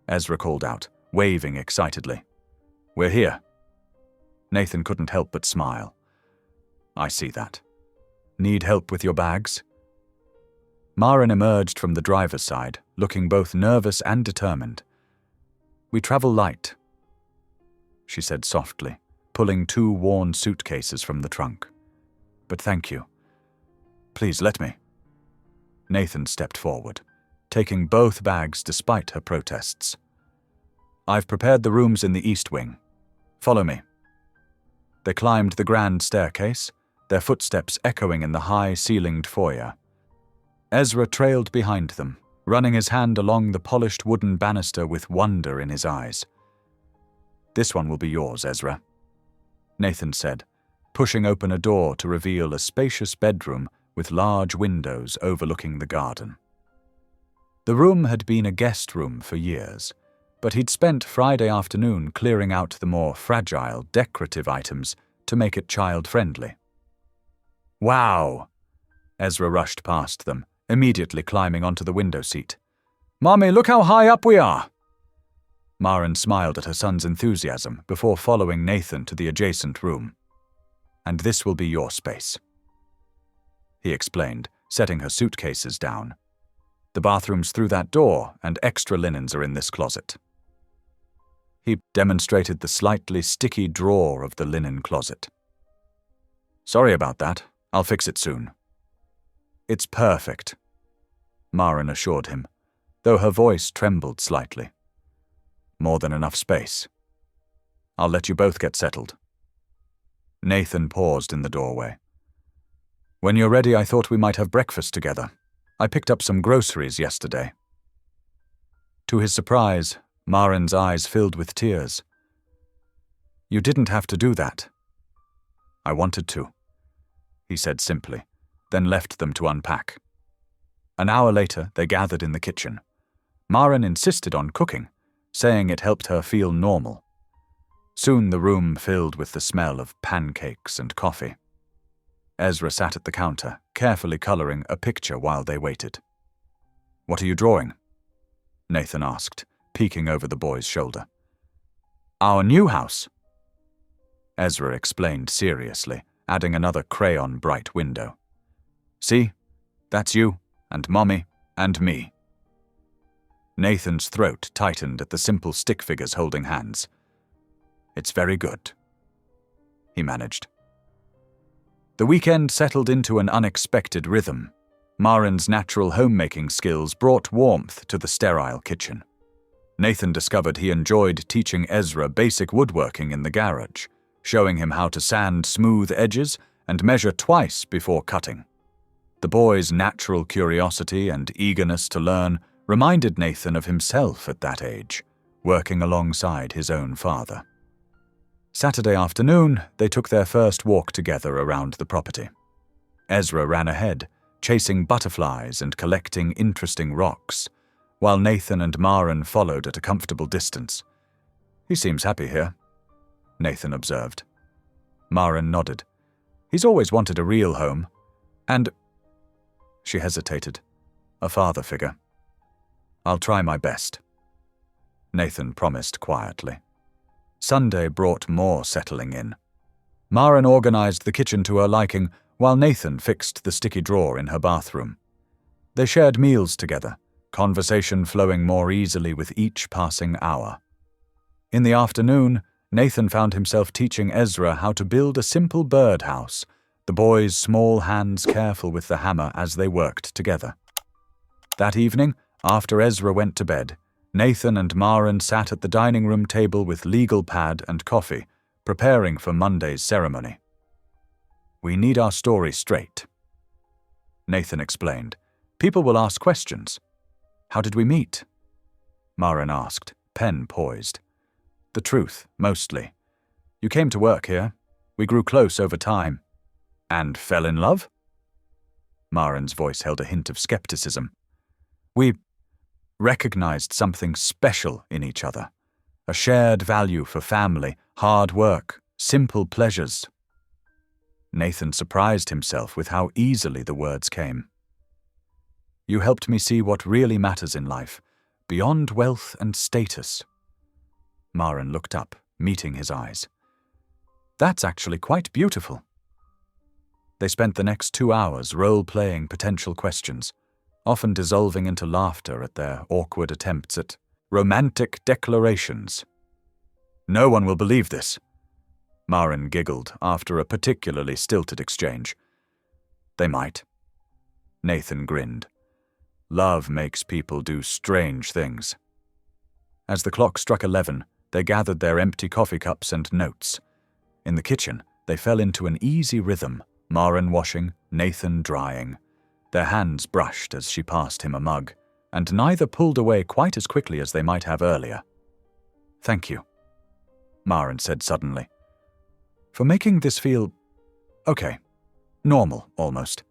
Ezra called out, waving excitedly. "We're here." Nathan couldn't help but smile. "I see that. Need help with your bags?" Maren emerged from the driver's side, looking both nervous and determined. "We travel light," she said softly, pulling 2 worn suitcases from the trunk. "But thank you. Please let me." Nathan stepped forward, taking both bags despite her protests. "I've prepared the rooms in the east wing. Follow me." They climbed the grand staircase, their footsteps echoing in the high-ceilinged foyer. Ezra trailed behind them, running his hand along the polished wooden banister with wonder in his eyes. "This one will be yours, Ezra," Nathan said, pushing open a door to reveal a spacious bedroom with large windows overlooking the garden. The room had been a guest room for years, but he'd spent Friday afternoon clearing out the more fragile, decorative items to make it child-friendly. "Wow!" Ezra rushed past them, immediately climbing onto the window seat. "Mommy, look how high up we are!" Maren smiled at her son's enthusiasm before following Nathan to the adjacent room. "And this will be your space," he explained, setting her suitcases down. "The bathroom's through that door, and extra linens are in this closet." He demonstrated the slightly sticky drawer of the linen closet. "Sorry about that. I'll fix it soon." "It's perfect," Maren assured him, though her voice trembled slightly. "More than enough space. I'll let you both get settled." Nathan paused in the doorway. "When you're ready, I thought we might have breakfast together. I picked up some groceries yesterday." To his surprise, Maren's eyes filled with tears. "You didn't have to do that." "I wanted to," he said simply, then left them to unpack. An hour later, they gathered in the kitchen. Maren insisted on cooking, saying it helped her feel normal. Soon the room filled with the smell of pancakes and coffee. Ezra sat at the counter, carefully coloring a picture while they waited. "What are you drawing?" Nathan asked, peeking over the boy's shoulder. "Our new house," Ezra explained seriously, adding another crayon bright window. "See? That's you, and Mommy, and me." Nathan's throat tightened at the simple stick figures holding hands. "It's very good," he managed. The weekend settled into an unexpected rhythm. Maren's natural homemaking skills brought warmth to the sterile kitchen. Nathan discovered he enjoyed teaching Ezra basic woodworking in the garage, showing him how to sand smooth edges and measure twice before cutting. The boy's natural curiosity and eagerness to learn reminded Nathan of himself at that age, working alongside his own father. Saturday afternoon, they took their first walk together around the property. Ezra ran ahead, chasing butterflies and collecting interesting rocks, while Nathan and Maren followed at a comfortable distance. "He seems happy here," Nathan observed. Maren nodded. "He's always wanted a real home. And—" she hesitated. "A father figure." "I'll try my best," Nathan promised quietly. Sunday brought more settling in. Maren organized the kitchen to her liking, while Nathan fixed the sticky drawer in her bathroom. They shared meals together, conversation flowing more easily with each passing hour. In the afternoon, Nathan found himself teaching Ezra how to build a simple birdhouse, the boy's small hands careful with the hammer as they worked together. That evening, after Ezra went to bed, Nathan and Maren sat at the dining room table with legal pad and coffee, preparing for Monday's ceremony. "We need our story straight," Nathan explained. "People will ask questions." "How did we meet?" Maren asked, pen poised. "The truth, mostly. You came to work here. We grew close over time." "And fell in love?" Maren's voice held a hint of skepticism. "We recognized something special in each other. A shared value for family, hard work, simple pleasures." Nathan surprised himself with how easily the words came. "You helped me see what really matters in life, beyond wealth and status." Maren looked up, meeting his eyes. "That's actually quite beautiful." They spent the next 2 hours role-playing potential questions, often dissolving into laughter at their awkward attempts at romantic declarations. "No one will believe this," Maren giggled after a particularly stilted exchange. "They might." Nathan grinned. "Love makes people do strange things." As the clock struck 11, they gathered their empty coffee cups and notes. In the kitchen, they fell into an easy rhythm, Maren washing, Nathan drying. Their hands brushed as she passed him a mug, and neither pulled away quite as quickly as they might have earlier. "Thank you," Maren said suddenly, "for making this feel okay, normal almost."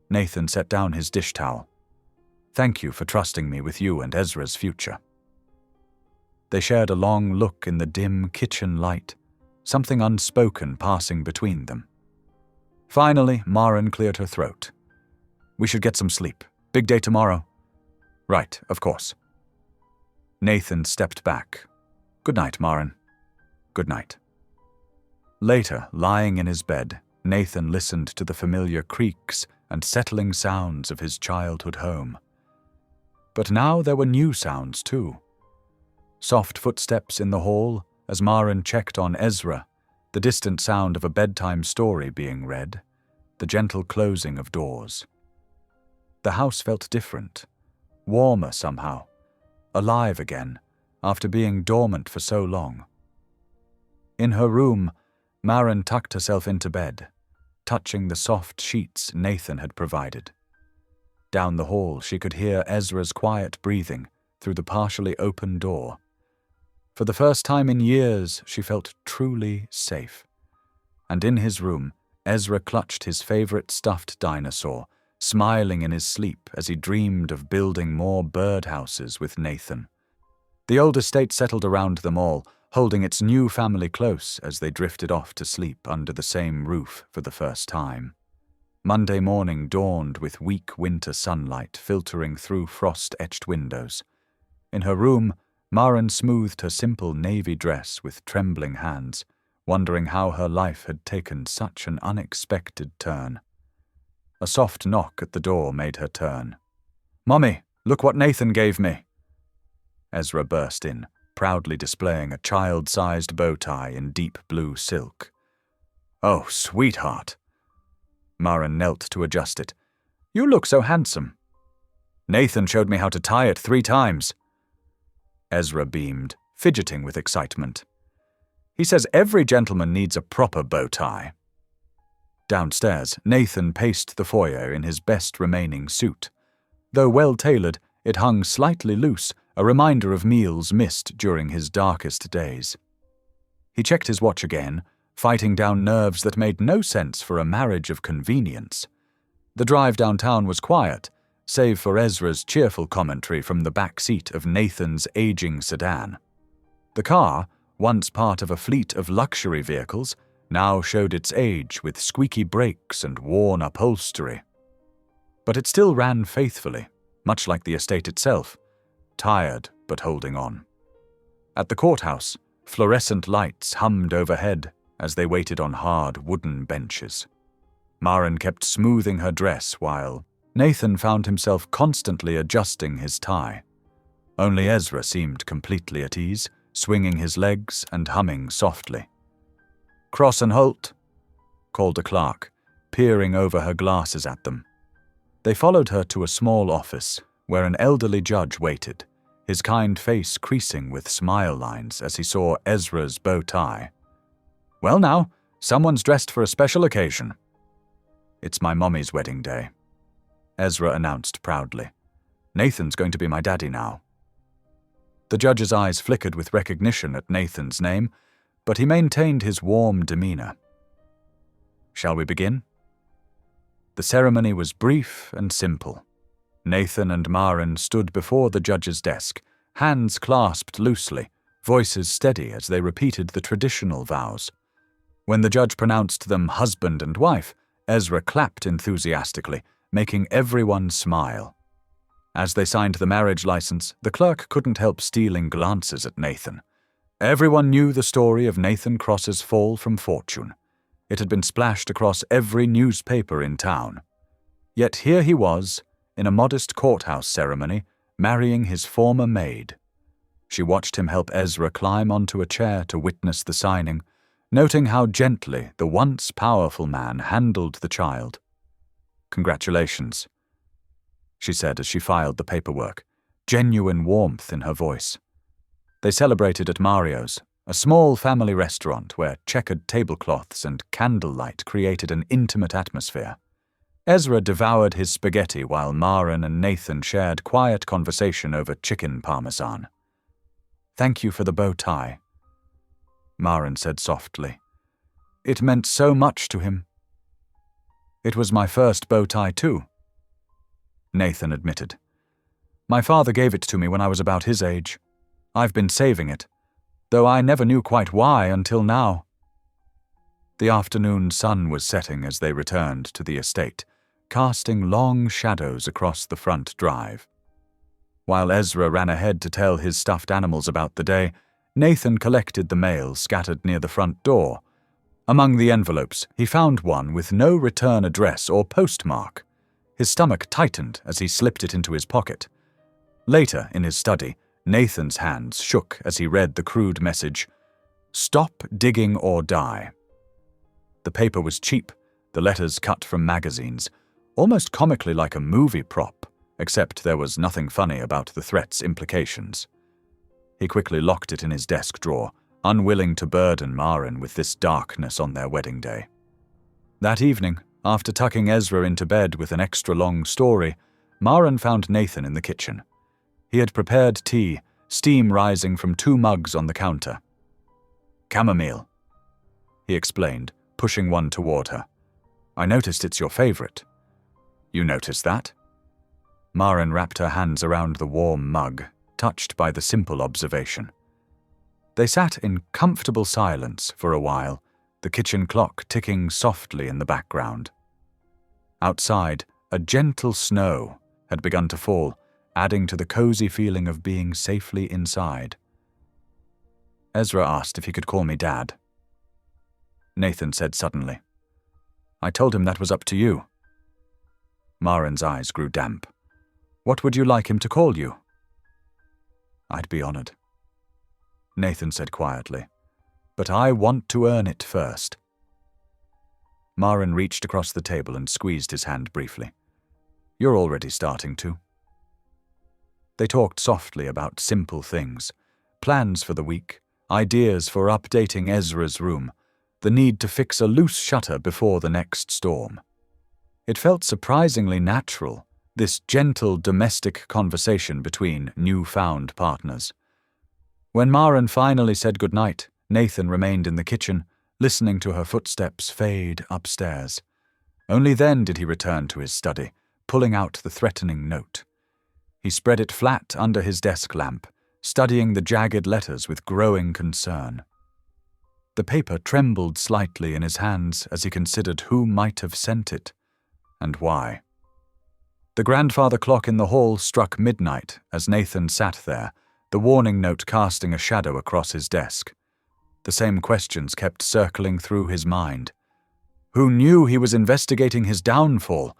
Nathan set down his dish towel. "Thank you for trusting me with you and Ezra's future." They shared a long look in the dim kitchen light, something unspoken passing between them. Finally, Maren cleared her throat. "We should get some sleep. Big day tomorrow." "Right, of course." Nathan stepped back. "Good night, Maren." "Good night." Later, lying in his bed, Nathan listened to the familiar creaks and settling sounds of his childhood home. But now there were new sounds too. Soft footsteps in the hall as Maren checked on Ezra, the distant sound of a bedtime story being read, the gentle closing of doors. The house felt different, warmer somehow, alive again, after being dormant for so long. In her room, Maren tucked herself into bed, touching the soft sheets Nathan had provided. Down the hall, she could hear Ezra's quiet breathing through the partially open door. For the first time in years, she felt truly safe. And in his room, Ezra clutched his favorite stuffed dinosaur, smiling in his sleep as he dreamed of building more birdhouses with Nathan. The old estate settled around them all, holding its new family close as they drifted off to sleep under the same roof for the first time. Monday morning dawned with weak winter sunlight filtering through frost-etched windows. In her room, Maren smoothed her simple navy dress with trembling hands, wondering how her life had taken such an unexpected turn. A soft knock at the door made her turn. "Mummy, look what Nathan gave me!" Ezra burst in, proudly displaying a child-sized bow tie in deep blue silk. "Oh, sweetheart!" Maren knelt to adjust it. "You look so handsome." "Nathan showed me how to tie it 3 times. Ezra beamed, fidgeting with excitement. "He says every gentleman needs a proper bow tie." Downstairs, Nathan paced the foyer in his best remaining suit. Though well-tailored, it hung slightly loose, a reminder of meals missed during his darkest days. He checked his watch again, fighting down nerves that made no sense for a marriage of convenience. The drive downtown was quiet, save for Ezra's cheerful commentary from the back seat of Nathan's aging sedan. The car, once part of a fleet of luxury vehicles, now showed its age with squeaky brakes and worn upholstery. But it still ran faithfully, much like the estate itself, tired but holding on. At the courthouse, fluorescent lights hummed overhead, as they waited on hard wooden benches. Maren kept smoothing her dress while Nathan found himself constantly adjusting his tie. Only Ezra seemed completely at ease, swinging his legs and humming softly. "Cross and Holt," called a clerk, peering over her glasses at them. They followed her to a small office where an elderly judge waited, his kind face creasing with smile lines as he saw Ezra's bow tie. "Well now, someone's dressed for a special occasion." "It's my mommy's wedding day," Ezra announced proudly. "Nathan's going to be my daddy now." The judge's eyes flickered with recognition at Nathan's name, but he maintained his warm demeanor. "Shall we begin?" The ceremony was brief and simple. Nathan and Maren stood before the judge's desk, hands clasped loosely, voices steady as they repeated the traditional vows. When the judge pronounced them husband and wife, Ezra clapped enthusiastically, making everyone smile. As they signed the marriage license, the clerk couldn't help stealing glances at Nathan. Everyone knew the story of Nathan Cross's fall from fortune. It had been splashed across every newspaper in town. Yet here he was, in a modest courthouse ceremony, marrying his former maid. She watched him help Ezra climb onto a chair to witness the signing, noting how gently the once powerful man handled the child. "Congratulations," she said as she filed the paperwork, genuine warmth in her voice. They celebrated at Mario's, a small family restaurant where checkered tablecloths and candlelight created an intimate atmosphere. Ezra devoured his spaghetti while Maren and Nathan shared quiet conversation over chicken parmesan. "Thank you for the bow tie," Maren said softly. "It meant so much to him." "It was my first bow tie too," Nathan admitted. "My father gave it to me when I was about his age. I've been saving it, though I never knew quite why until now." The afternoon sun was setting as they returned to the estate, casting long shadows across the front drive. While Ezra ran ahead to tell his stuffed animals about the day, Nathan collected the mail scattered near the front door. Among the envelopes, he found one with no return address or postmark. His stomach tightened as he slipped it into his pocket. Later, in his study, Nathan's hands shook as he read the crude message, "Stop digging or die." The paper was cheap, the letters cut from magazines, almost comically like a movie prop, except there was nothing funny about the threat's implications. He quickly locked it in his desk drawer, unwilling to burden Maren with this darkness on their wedding day. That evening, after tucking Ezra into bed with an extra-long story, Maren found Nathan in the kitchen. He had prepared tea, steam rising from 2 mugs on the counter. "Chamomile," he explained, pushing one toward her. "I noticed it's your favorite." "You noticed that?" Maren wrapped her hands around the warm mug, touched by the simple observation. They sat in comfortable silence for a while, the kitchen clock ticking softly in the background. Outside, a gentle snow had begun to fall, adding to the cozy feeling of being safely inside. Ezra asked if he could call me Dad. Nathan said suddenly, "I told him that was up to you." Maren's eyes grew damp. "What would you like him to call you?" "I'd be honored," Nathan said quietly, "but I want to earn it first." Maren reached across the table and squeezed his hand briefly. "You're already starting to." They talked softly about simple things, plans for the week, ideas for updating Ezra's room, the need to fix a loose shutter before the next storm. It felt surprisingly natural, this gentle domestic conversation between newfound partners. When Maren finally said goodnight, Nathan remained in the kitchen, listening to her footsteps fade upstairs. Only then did he return to his study, pulling out the threatening note. He spread it flat under his desk lamp, studying the jagged letters with growing concern. The paper trembled slightly in his hands as he considered who might have sent it, and why. The grandfather clock in the hall struck midnight as Nathan sat there, the warning note casting a shadow across his desk. The same questions kept circling through his mind. Who knew he was investigating his downfall?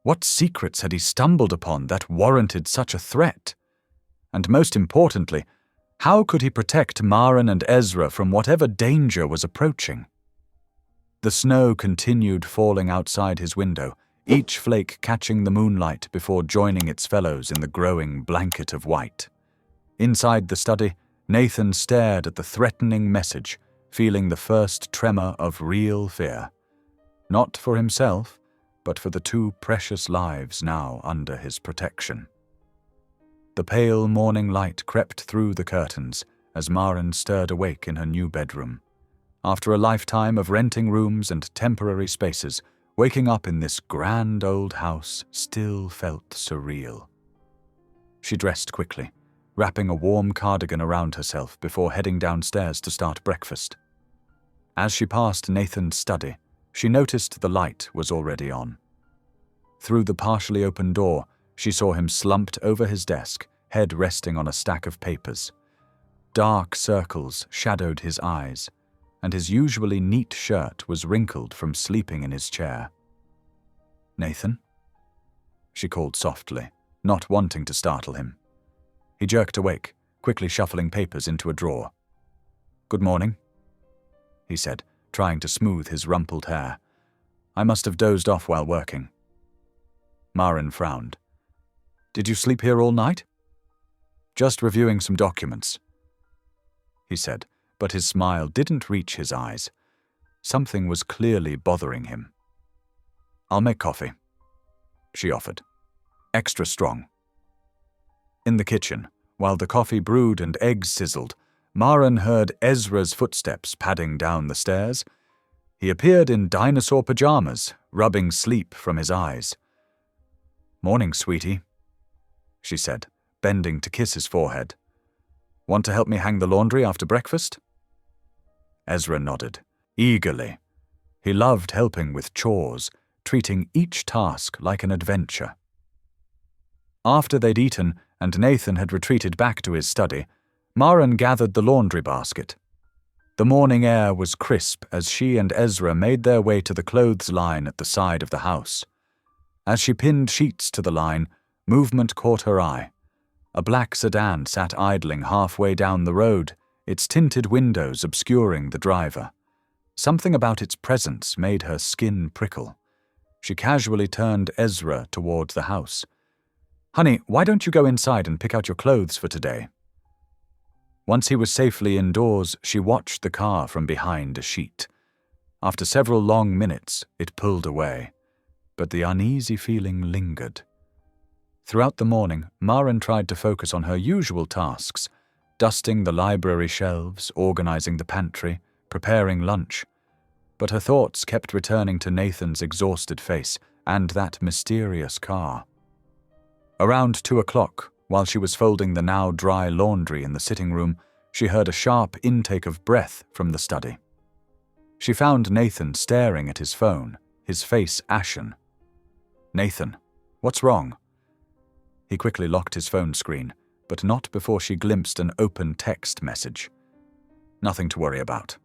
What secrets had he stumbled upon that warranted such a threat? And most importantly, how could he protect Maren and Ezra from whatever danger was approaching? The snow continued falling outside his window, each flake catching the moonlight before joining its fellows in the growing blanket of white. Inside the study, Nathan stared at the threatening message, feeling the first tremor of real fear. Not for himself, but for the two precious lives now under his protection. The pale morning light crept through the curtains as Maren stirred awake in her new bedroom. After a lifetime of renting rooms and temporary spaces, waking up in this grand old house still felt surreal. She dressed quickly, wrapping a warm cardigan around herself before heading downstairs to start breakfast. As she passed Nathan's study, she noticed the light was already on. Through the partially open door, she saw him slumped over his desk, head resting on a stack of papers. Dark circles shadowed his eyes, and his usually neat shirt was wrinkled from sleeping in his chair. "Nathan?" she called softly, not wanting to startle him. He jerked awake, quickly shuffling papers into a drawer. "Good morning," he said, trying to smooth his rumpled hair. "I must have dozed off while working." Maren frowned. "Did you sleep here all night?" "Just reviewing some documents," he said, but his smile didn't reach his eyes. Something was clearly bothering him. "I'll make coffee," she offered. "Extra strong." In the kitchen, while the coffee brewed and eggs sizzled, Maren heard Ezra's footsteps padding down the stairs. He appeared in dinosaur pajamas, rubbing sleep from his eyes. "Morning, sweetie," she said, bending to kiss his forehead. "Want to help me hang the laundry after breakfast?" Ezra nodded, eagerly. He loved helping with chores, treating each task like an adventure. After they'd eaten and Nathan had retreated back to his study, Maren gathered the laundry basket. The morning air was crisp as she and Ezra made their way to the clothes line at the side of the house. As she pinned sheets to the line, movement caught her eye. A black sedan sat idling halfway down the road, its tinted windows obscuring the driver. Something about its presence made her skin prickle. She casually turned Ezra toward the house. "Honey, why don't you go inside and pick out your clothes for today?" Once he was safely indoors, she watched the car from behind a sheet. After several long minutes, it pulled away, but the uneasy feeling lingered. Throughout the morning, Maren tried to focus on her usual tasks, dusting the library shelves, organizing the pantry, preparing lunch. But her thoughts kept returning to Nathan's exhausted face and that mysterious car. Around 2 o'clock, while she was folding the now dry laundry in the sitting room, she heard a sharp intake of breath from the study. She found Nathan staring at his phone, his face ashen. "Nathan, what's wrong?" He quickly locked his phone screen, but not before she glimpsed an open text message. "Nothing to worry about,"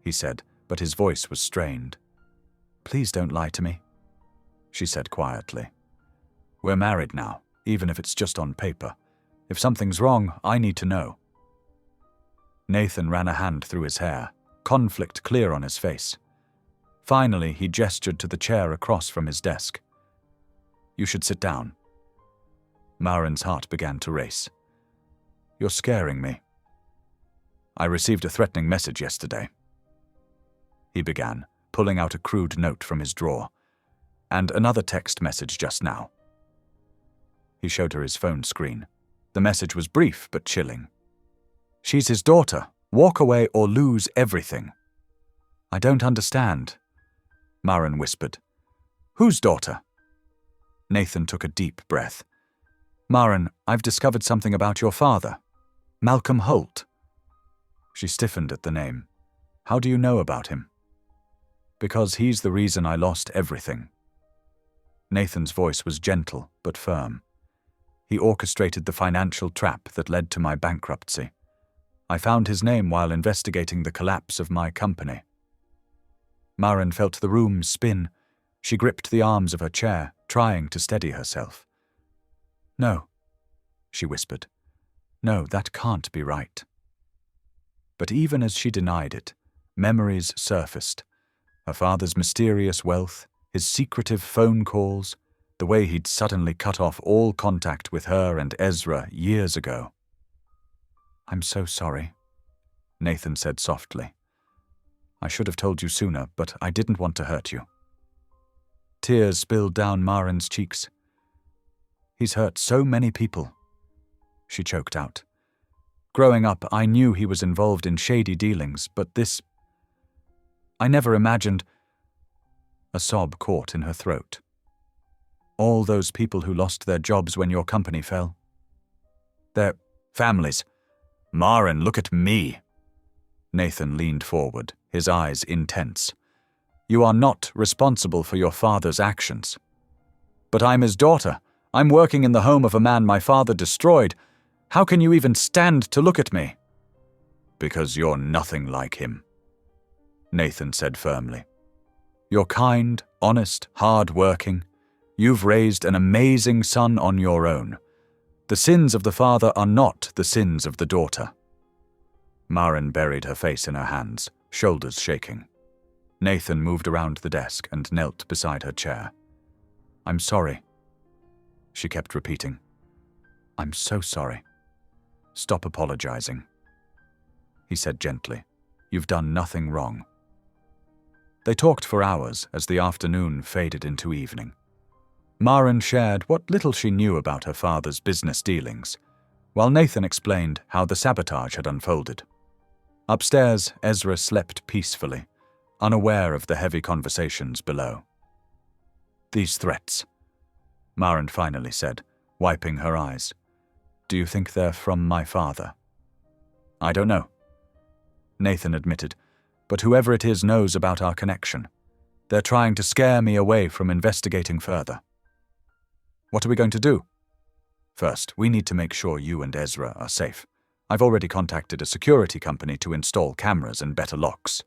he said, but his voice was strained. "Please don't lie to me," she said quietly. "We're married now, even if it's just on paper. If something's wrong, I need to know." Nathan ran a hand through his hair, conflict clear on his face. Finally, he gestured to the chair across from his desk. "You should sit down." Maren's heart began to race. "You're scaring me." "I received a threatening message yesterday," he began, pulling out a crude note from his drawer. "And another text message just now." He showed her his phone screen. The message was brief but chilling. "She's his daughter. Walk away or lose everything." "I don't understand," Maren whispered. "Whose daughter?" Nathan took a deep breath. "Maren, I've discovered something about your father. Malcolm Holt." She stiffened at the name. "How do you know about him?" "Because he's the reason I lost everything." Nathan's voice was gentle but firm. "He orchestrated the financial trap that led to my bankruptcy. I found his name while investigating the collapse of my company. Maren felt the room spin. She gripped the arms of her chair, trying to steady herself. "No," she whispered. "No, that can't be right." But even as she denied it, memories surfaced. Her father's mysterious wealth, his secretive phone calls, the way he'd suddenly cut off all contact with her and Ezra years ago. "I'm so sorry," Nathan said softly. "I should have told you sooner, but I didn't want to hurt you." Tears spilled down Maren's cheeks. "He's hurt so many people," she choked out. "Growing up, I knew he was involved in shady dealings, but this... I never imagined..." A sob caught in her throat. "All those people who lost their jobs when your company fell. Their families. Maren, look at me." Nathan leaned forward, his eyes intense. "You are not responsible for your father's actions." "But I'm his daughter. I'm working in the home of a man my father destroyed. How can you even stand to look at me?" "Because you're nothing like him," Nathan said firmly. "You're kind, honest, hard-working. You've raised an amazing son on your own. The sins of the father are not the sins of the daughter." Maren buried her face in her hands, shoulders shaking. Nathan moved around the desk and knelt beside her chair. "I'm sorry," she kept repeating. "I'm so sorry. Stop apologizing," he said gently. "You've done nothing wrong." They talked for hours as the afternoon faded into evening. Maren shared what little she knew about her father's business dealings, while Nathan explained how the sabotage had unfolded. Upstairs, Ezra slept peacefully, unaware of the heavy conversations below. "These threats," Maren finally said, wiping her eyes. "Do you think they're from my father?" "I don't know," Nathan admitted, "but whoever it is knows about our connection. They're trying to scare me away from investigating further." "What are we going to do?" "First, we need to make sure you and Ezra are safe. I've already contacted a security company to install cameras and better locks."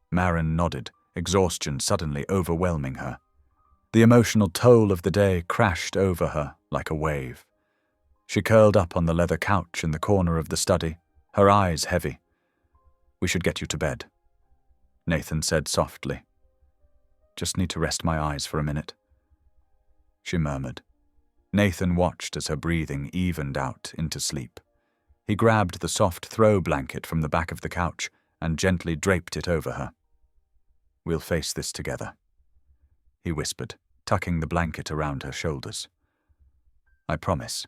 Maren nodded, exhaustion suddenly overwhelming her. The emotional toll of the day crashed over her like a wave. She curled up on the leather couch in the corner of the study, her eyes heavy. "We should get you to bed," Nathan said softly. "Just need to rest my eyes for a minute," she murmured. Nathan watched as her breathing evened out into sleep. He grabbed the soft throw blanket from the back of the couch and gently draped it over her. "We'll face this together," he whispered, tucking the blanket around her shoulders. "I promise."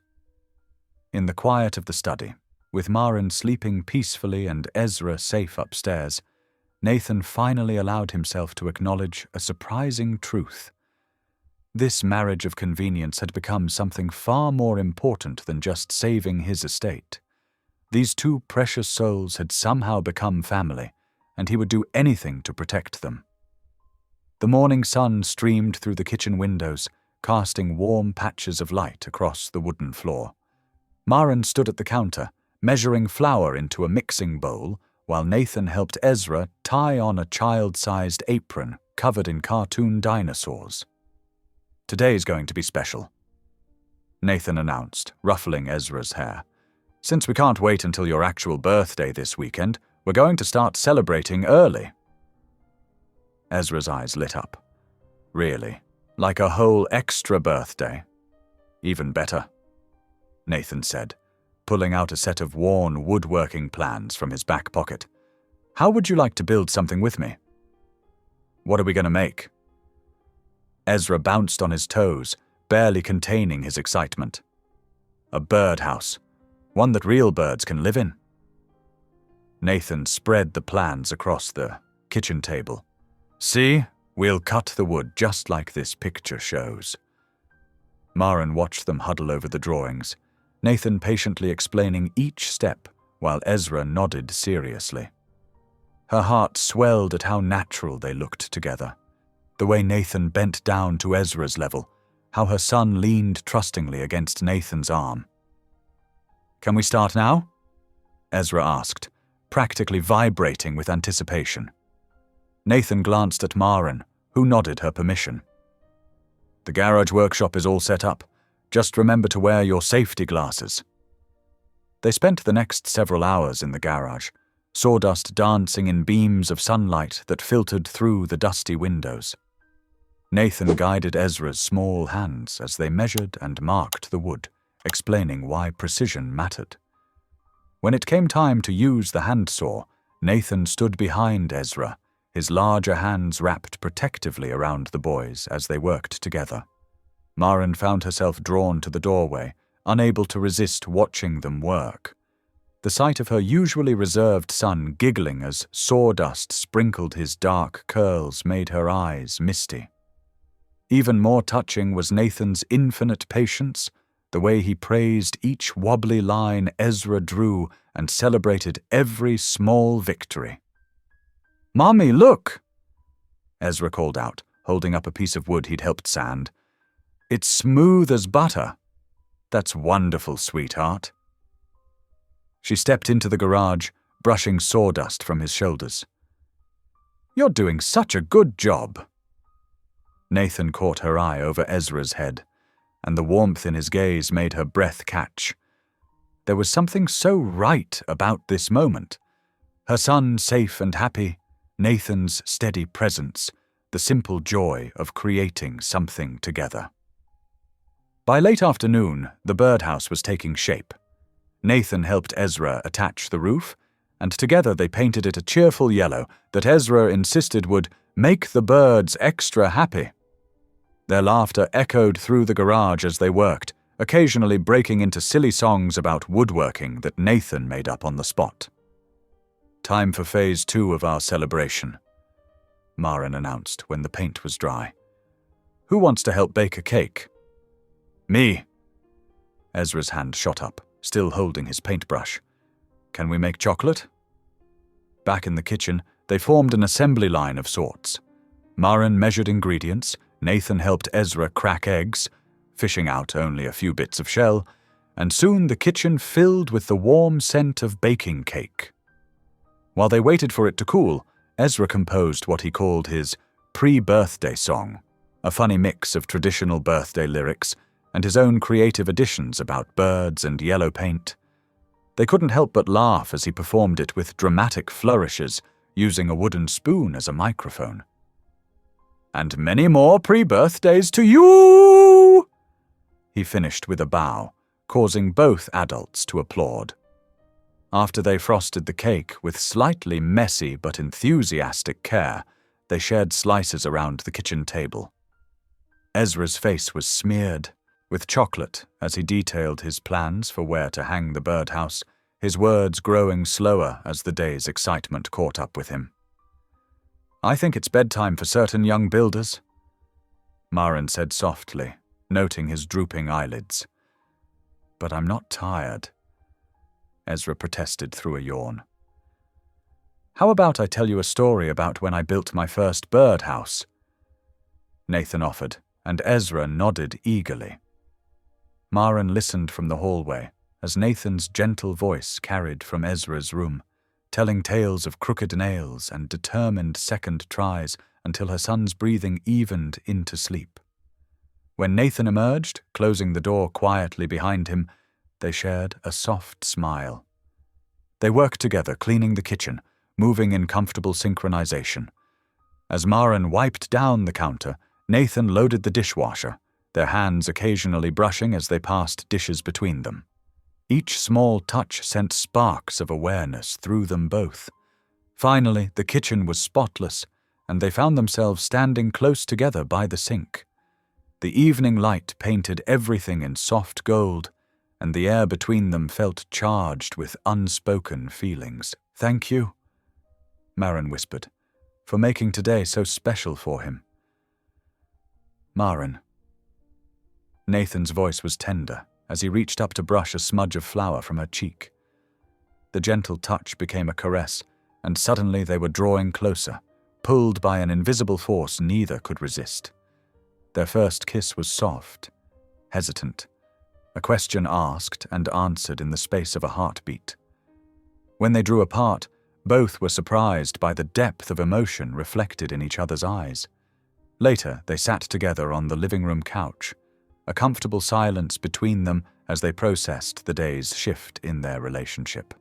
In the quiet of the study, with Maren sleeping peacefully and Ezra safe upstairs, Nathan finally allowed himself to acknowledge a surprising truth. This marriage of convenience had become something far more important than just saving his estate. These two precious souls had somehow become family, and he would do anything to protect them. The morning sun streamed through the kitchen windows, casting warm patches of light across the wooden floor. Maren stood at the counter, measuring flour into a mixing bowl, while Nathan helped Ezra tie on a child-sized apron covered in cartoon dinosaurs. "Today's going to be special," Nathan announced, ruffling Ezra's hair. "Since we can't wait until your actual birthday this weekend, we're going to start celebrating early." Ezra's eyes lit up. "Really? Like a whole extra birthday?" "Even better," Nathan said, pulling out a set of worn woodworking plans from his back pocket. "How would you like to build something with me?" "What are we going to make?" Ezra bounced on his toes, barely containing his excitement. "A birdhouse. One that real birds can live in." Nathan spread the plans across the kitchen table. "See? We'll cut the wood just like this picture shows." Maren watched them huddle over the drawings, Nathan patiently explaining each step while Ezra nodded seriously. Her heart swelled at how natural they looked together. The way Nathan bent down to Ezra's level, how her son leaned trustingly against Nathan's arm. "Can we start now?" Ezra asked, practically vibrating with anticipation. Nathan glanced at Maren, who nodded her permission. The garage workshop is all set up. Just remember to wear your safety glasses. They spent the next several hours in the garage, sawdust dancing in beams of sunlight that filtered through the dusty windows. Nathan guided Ezra's small hands as they measured and marked the wood, explaining why precision mattered. When it came time to use the handsaw, Nathan stood behind Ezra, his larger hands wrapped protectively around the boys as they worked together. Maren found herself drawn to the doorway, unable to resist watching them work. The sight of her usually reserved son giggling as sawdust sprinkled his dark curls made her eyes misty. Even more touching was Nathan's infinite patience, the way he praised each wobbly line Ezra drew and celebrated every small victory. "Mommy, look!" Ezra called out, holding up a piece of wood he'd helped sand. "It's smooth as butter." "That's wonderful, sweetheart." She stepped into the garage, brushing sawdust from his shoulders. "You're doing such a good job." Nathan caught her eye over Ezra's head, and the warmth in his gaze made her breath catch. There was something so right about this moment. Her son safe and happy, Nathan's steady presence, the simple joy of creating something together. By late afternoon, the birdhouse was taking shape. Nathan helped Ezra attach the roof, and together they painted it a cheerful yellow that Ezra insisted would make the birds extra happy. Their laughter echoed through the garage as they worked, occasionally breaking into silly songs about woodworking that Nathan made up on the spot. "Time for phase 2 of our celebration," Maren announced when the paint was dry. "Who wants to help bake a cake?" "Me." Ezra's hand shot up, still holding his paintbrush. "Can we make chocolate?" Back in the kitchen, they formed an assembly line of sorts. Maren measured ingredients, Nathan helped Ezra crack eggs, fishing out only a few bits of shell, and soon the kitchen filled with the warm scent of baking cake. While they waited for it to cool, Ezra composed what he called his pre-birthday song, a funny mix of traditional birthday lyrics and his own creative additions about birds and yellow paint. They couldn't help but laugh as he performed it with dramatic flourishes, using a wooden spoon as a microphone. "And many more pre-birthdays to you!" he finished with a bow, causing both adults to applaud. After they frosted the cake with slightly messy but enthusiastic care, they shared slices around the kitchen table. Ezra's face was smeared with chocolate as he detailed his plans for where to hang the birdhouse, his words growing slower as the day's excitement caught up with him. "I think it's bedtime for certain young builders," Maren said softly, noting his drooping eyelids. "But I'm not tired," Ezra protested through a yawn. "How about I tell you a story about when I built my first birdhouse?" Nathan offered, and Ezra nodded eagerly. Maren listened from the hallway as Nathan's gentle voice carried from Ezra's room, telling tales of crooked nails and determined second tries until her son's breathing evened into sleep. When Nathan emerged, closing the door quietly behind him, they shared a soft smile. They worked together, cleaning the kitchen, moving in comfortable synchronization. As Maren wiped down the counter, Nathan loaded the dishwasher, their hands occasionally brushing as they passed dishes between them. Each small touch sent sparks of awareness through them both. Finally, the kitchen was spotless, and they found themselves standing close together by the sink. The evening light painted everything in soft gold, and the air between them felt charged with unspoken feelings. "Thank you," Maren whispered, "for making today so special for him." "Maren." Nathan's voice was tender as he reached up to brush a smudge of flour from her cheek. The gentle touch became a caress, and suddenly they were drawing closer, pulled by an invisible force neither could resist. Their first kiss was soft, hesitant, a question asked and answered in the space of a heartbeat. When they drew apart, both were surprised by the depth of emotion reflected in each other's eyes. Later, they sat together on the living room couch, a comfortable silence between them as they processed the day's shift in their relationship.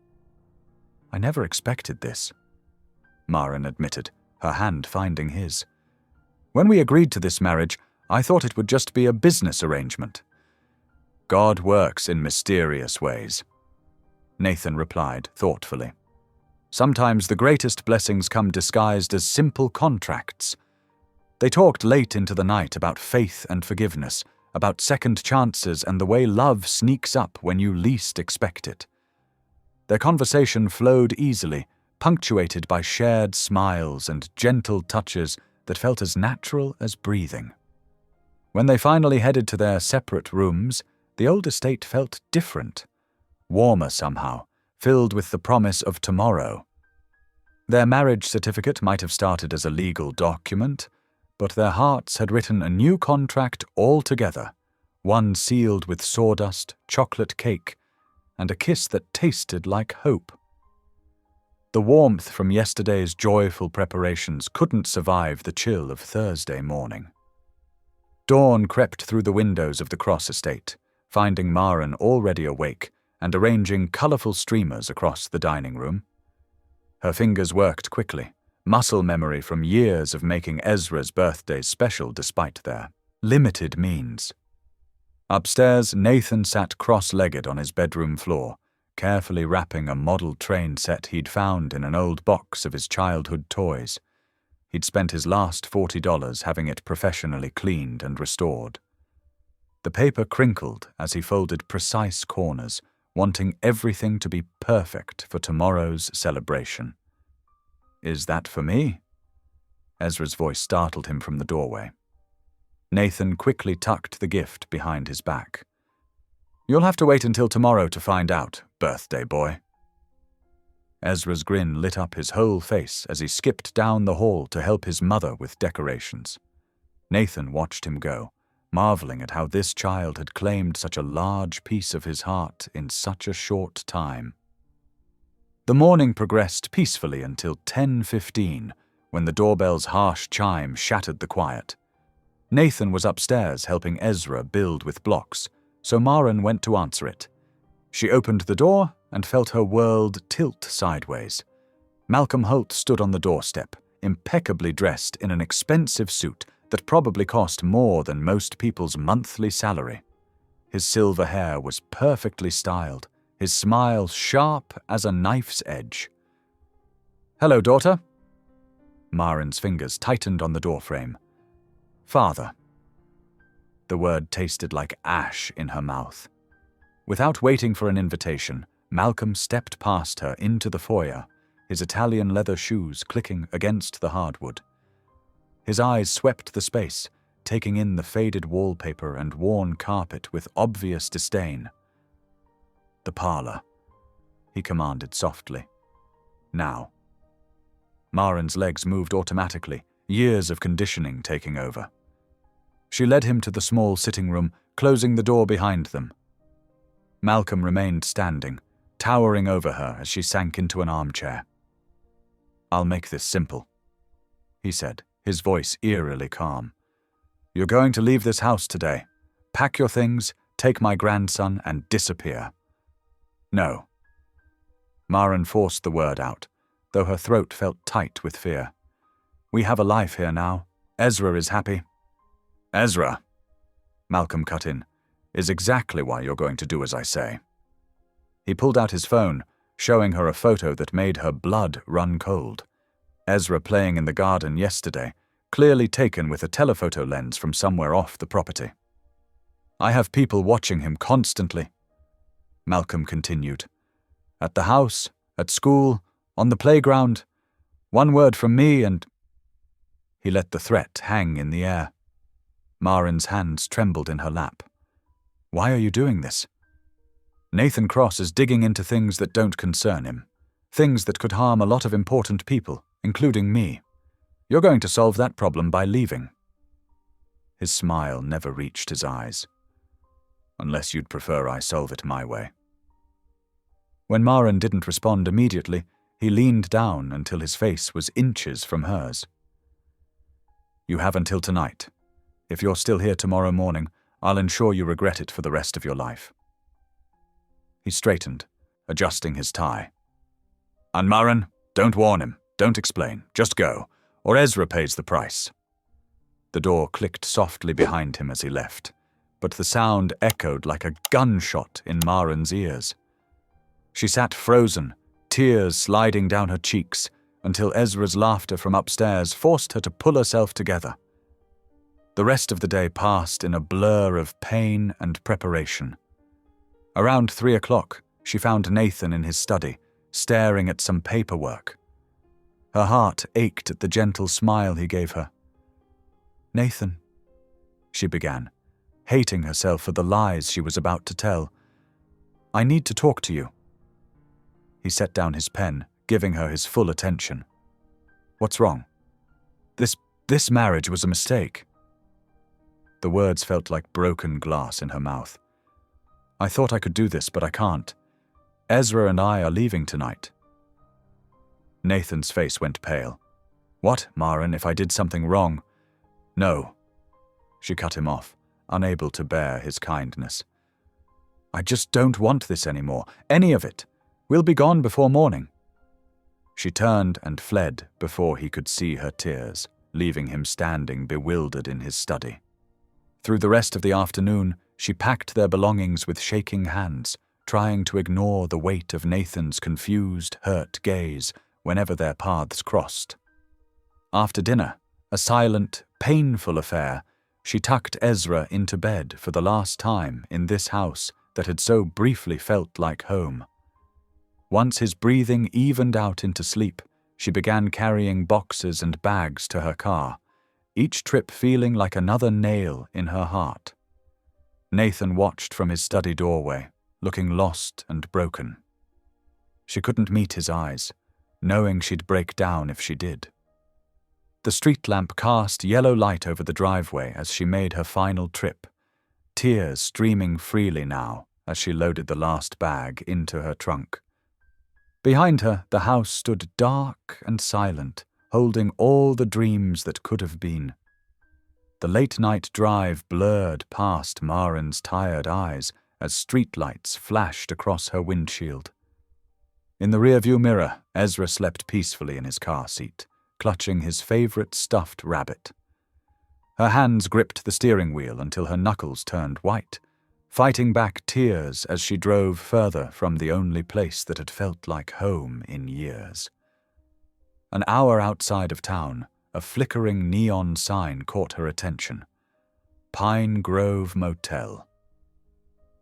"I never expected this," Maren admitted, her hand finding his. "When we agreed to this marriage, I thought it would just be a business arrangement." "God works in mysterious ways," Nathan replied thoughtfully. "Sometimes the greatest blessings come disguised as simple contracts." They talked late into the night about faith and forgiveness, about second chances and the way love sneaks up when you least expect it. Their conversation flowed easily, punctuated by shared smiles and gentle touches that felt as natural as breathing. When they finally headed to their separate rooms, the old estate felt different, warmer somehow, filled with the promise of tomorrow. Their marriage certificate might have started as a legal document, but their hearts had written a new contract altogether, one sealed with sawdust, chocolate cake, and a kiss that tasted like hope. The warmth from yesterday's joyful preparations couldn't survive the chill of Thursday morning. Dawn crept through the windows of the Cross estate, finding Maren already awake and arranging colourful streamers across the dining room. Her fingers worked quickly, muscle memory from years of making Ezra's birthdays special despite their limited means. Upstairs, Nathan sat cross-legged on his bedroom floor, carefully wrapping a model train set he'd found in an old box of his childhood toys. He'd spent his last $40 having it professionally cleaned and restored. The paper crinkled as he folded precise corners, wanting everything to be perfect for tomorrow's celebration. "Is that for me?" Ezra's voice startled him from the doorway. Nathan quickly tucked the gift behind his back. "You'll have to wait until tomorrow to find out, birthday boy." Ezra's grin lit up his whole face as he skipped down the hall to help his mother with decorations. Nathan watched him go, marveling at how this child had claimed such a large piece of his heart in such a short time. The morning progressed peacefully until 10:15, when the doorbell's harsh chime shattered the quiet. Nathan was upstairs helping Ezra build with blocks, so Maren went to answer it. She opened the door and felt her world tilt sideways. Malcolm Holt stood on the doorstep, impeccably dressed in an expensive suit that probably cost more than most people's monthly salary. His silver hair was perfectly styled, his smile sharp as a knife's edge. "Hello, daughter." Maren's fingers tightened on the doorframe. "Father." The word tasted like ash in her mouth. Without waiting for an invitation, Malcolm stepped past her into the foyer, his Italian leather shoes clicking against the hardwood. His eyes swept the space, taking in the faded wallpaper and worn carpet with obvious disdain. "The parlor," he commanded softly. "Now." Maren's legs moved automatically, years of conditioning taking over. She led him to the small sitting room, closing the door behind them. Malcolm remained standing, towering over her as she sank into an armchair. "I'll make this simple," he said, his voice eerily calm. "You're going to leave this house today. Pack your things, take my grandson, and disappear." "No." Maren forced the word out, though her throat felt tight with fear. "We have a life here now. Ezra is happy." "Ezra," Malcolm cut in, "is exactly why you're going to do as I say." He pulled out his phone, showing her a photo that made her blood run cold. Ezra playing in the garden yesterday, clearly taken with a telephoto lens from somewhere off the property. "I have people watching him constantly," Malcolm continued. "At the house, at school, on the playground. One word from me and—" He let the threat hang in the air. Maren's hands trembled in her lap. "Why are you doing this?" "Nathan Cross is digging into things that don't concern him. Things that could harm a lot of important people, including me. You're going to solve that problem by leaving." His smile never reached his eyes. "Unless you'd prefer I solve it my way." When Maren didn't respond immediately, he leaned down until his face was inches from hers. "You have until tonight. If you're still here tomorrow morning, I'll ensure you regret it for the rest of your life." He straightened, adjusting his tie. "And Maren, don't warn him, don't explain, just go, or Ezra pays the price." The door clicked softly behind him as he left, but the sound echoed like a gunshot in Maren's ears. She sat frozen, tears sliding down her cheeks, until Ezra's laughter from upstairs forced her to pull herself together. The rest of the day passed in a blur of pain and preparation. Around 3 o'clock, she found Nathan in his study, staring at some paperwork. Her heart ached at the gentle smile he gave her. "Nathan," she began, hating herself for the lies she was about to tell. "I need to talk to you." He set down his pen, giving her his full attention. "What's wrong?" This marriage was a mistake." The words felt like broken glass in her mouth. "I thought I could do this, but I can't. Ezra and I are leaving tonight." Nathan's face went pale. "What, Maren, if I did something wrong?" "No." She cut him off, unable to bear his kindness. "I just don't want this anymore, any of it. We'll be gone before morning." She turned and fled before he could see her tears, leaving him standing bewildered in his study. Through the rest of the afternoon, she packed their belongings with shaking hands, trying to ignore the weight of Nathan's confused, hurt gaze whenever their paths crossed. After dinner, a silent, painful affair, she tucked Ezra into bed for the last time in this house that had so briefly felt like home. Once his breathing evened out into sleep, she began carrying boxes and bags to her car, each trip feeling like another nail in her heart. Nathan watched from his study doorway, looking lost and broken. She couldn't meet his eyes, knowing she'd break down if she did. The street lamp cast yellow light over the driveway as she made her final trip, tears streaming freely now as she loaded the last bag into her trunk. Behind her, the house stood dark and silent, holding all the dreams that could have been. The late-night drive blurred past Maren's tired eyes as streetlights flashed across her windshield. In the rearview mirror, Ezra slept peacefully in his car seat, clutching his favorite stuffed rabbit. Her hands gripped the steering wheel until her knuckles turned white, fighting back tears as she drove further from the only place that had felt like home in years. An hour outside of town, a flickering neon sign caught her attention. Pine Grove Motel.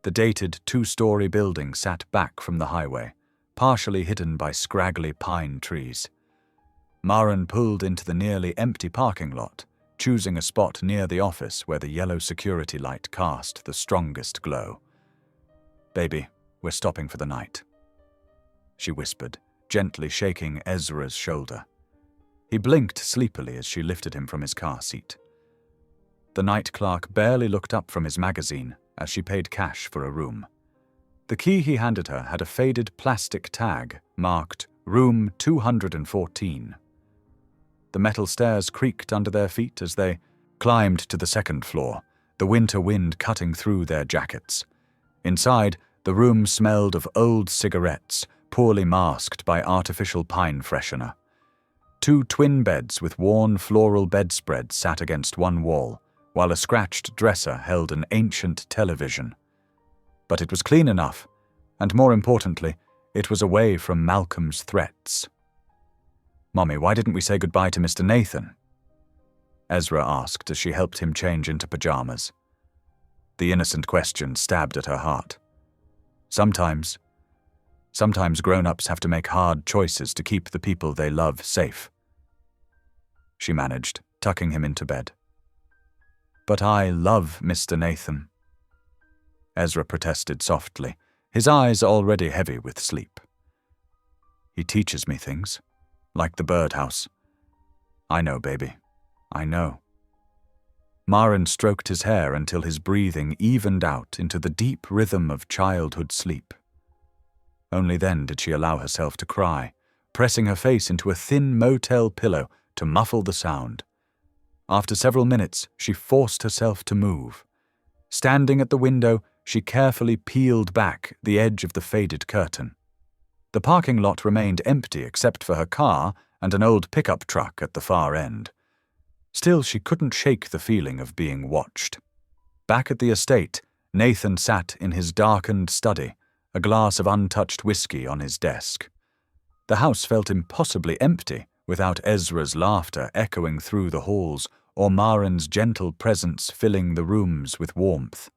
The dated 2-story building sat back from the highway, partially hidden by scraggly pine trees. Maren pulled into the nearly empty parking lot, choosing a spot near the office where the yellow security light cast the strongest glow. "Baby, we're stopping for the night," she whispered, gently shaking Ezra's shoulder. He blinked sleepily as she lifted him from his car seat. The night clerk barely looked up from his magazine as she paid cash for a room. The key he handed her had a faded plastic tag marked Room 214. The metal stairs creaked under their feet as they climbed to the second floor, the winter wind cutting through their jackets. Inside, the room smelled of old cigarettes, poorly masked by artificial pine freshener. 2 twin beds with worn floral bedspreads sat against one wall, while a scratched dresser held an ancient television. But it was clean enough, and more importantly, it was away from Malcolm's threats. "Mommy, why didn't we say goodbye to Mr. Nathan?" Ezra asked as she helped him change into pajamas. The innocent question stabbed at her heart. Sometimes grown-ups have to make hard choices to keep the people they love safe. She managed, tucking him into bed. "But I love Mr. Nathan," Ezra protested softly, his eyes already heavy with sleep. "He teaches me things. Like the birdhouse. I know, baby. I know." Maren stroked his hair until his breathing evened out into the deep rhythm of childhood sleep. Only then did she allow herself to cry, pressing her face into a thin motel pillow to muffle the sound. After several minutes, she forced herself to move. Standing at the window, she carefully peeled back the edge of the faded curtain. The parking lot remained empty except for her car and an old pickup truck at the far end. Still, she couldn't shake the feeling of being watched. Back at the estate, Nathan sat in his darkened study, a glass of untouched whiskey on his desk. The house felt impossibly empty without Ezra's laughter echoing through the halls or Marin's gentle presence filling the rooms with warmth.